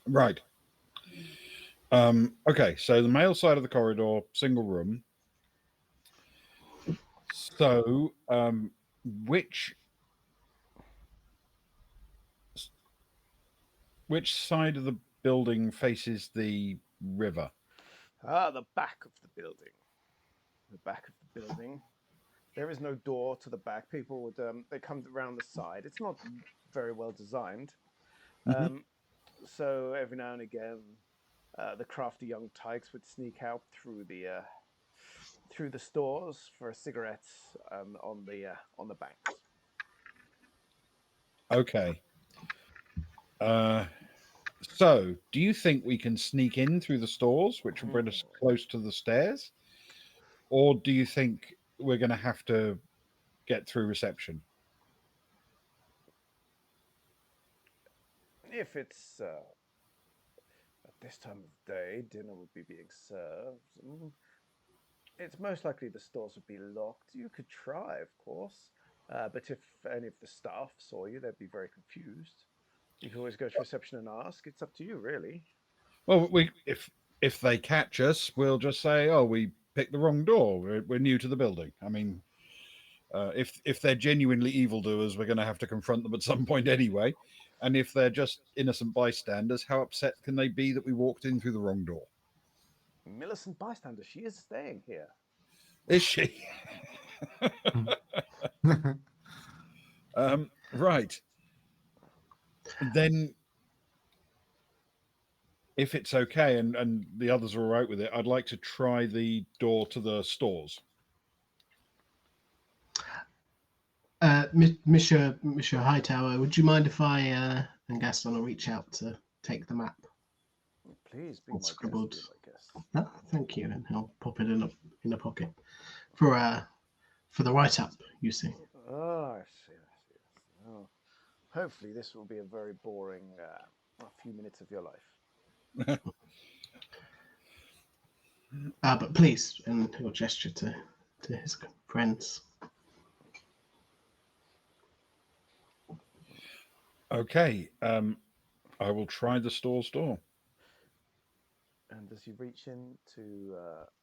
Right. Okay, so the male side of the corridor, single room. So, which side of the building faces the river? The back of the building. The back of the building. There is no door to the back. People would they come around the side. It's not very well designed. So every now and again, the crafty young tykes would sneak out through the stores for a cigarette on the banks. Okay. So, do you think we can sneak in through the stores, which will bring us close to the stairs? Or do you think we're going to have to get through reception? If it's at this time of day, dinner would be being served. It's most likely the stores would be locked. You could try, of course, but if any of the staff saw you, they'd be very confused. You can always go to reception and ask. It's up to you, really. Well, if they catch us, we'll just say, "Oh, we picked the wrong door. We're new to the building." I mean, if they're genuinely evildoers, we're going to have to confront them at some point anyway. And if they're just innocent bystanders, how upset can they be that we walked in through the wrong door? Millicent bystander. She is staying here. Is she? Right. Then, if it's okay and the others are all right with it, I'd like to try the door to the stores. Monsieur Hightower, would you mind if I and Gaston will reach out to take the map? Please be my scribbled. guest, I guess. No, thank you, and I'll pop it in a pocket for the write-up. You see. Oh, I see. Oh, hopefully, this will be a very boring few minutes of your life. But please, and he'll gesture to his friends. Okay. I will try the store's door. And as you reach in to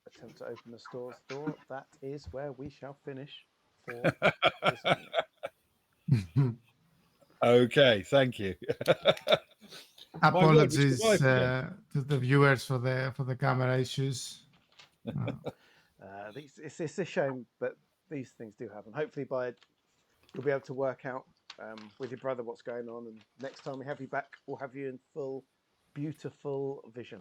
attempt to open the store's door, that is where we shall finish for this evening. Okay, thank you. My word, we Apologies survived again. to the viewers for the camera issues. It's a shame, but these things do happen. Hopefully, you'll be able to work out with your brother what's going on, and next time we have you back, we'll have you in full, beautiful vision.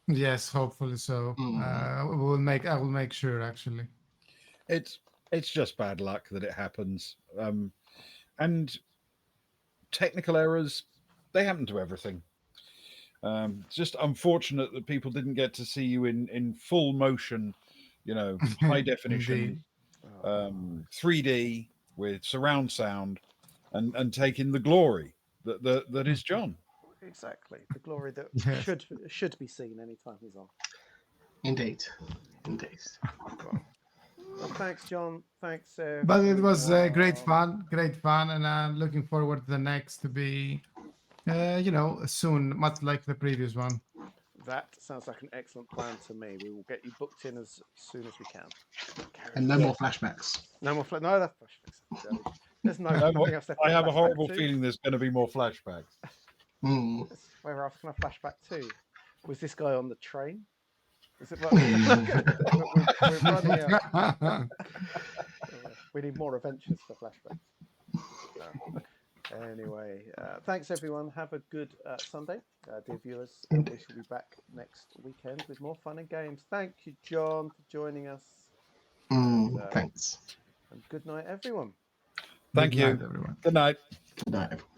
Yes, hopefully so. I will make sure actually. It's just bad luck that it happens, and technical errors, they happen to everything. It's just unfortunate that people didn't get to see you in full motion, high definition, Indeed. 3D with surround sound, and take in the glory that is John. Exactly, the glory that Yes. should be seen anytime he's on. Indeed. Well, thanks, John. Thanks. But it was great fun, and I'm looking forward to the next to be, soon, much like the previous one. That sounds like an excellent plan to me. We will get you booked in as soon as we can. And no more flashbacks. No more no, that's flashbacks. There's nothing else. I have a horrible feeling there's going to be more flashbacks. Where else can I flashback to? Was this guy on the train? Is it like we're running out? We need more adventures for flashbacks. Anyway, thanks everyone. Have a good Sunday, dear viewers. We shall be back next weekend with more fun and games. Thank you, John, for joining us. Thanks. And good night, everyone. Thank you. Everyone. Good night. Good night, everyone.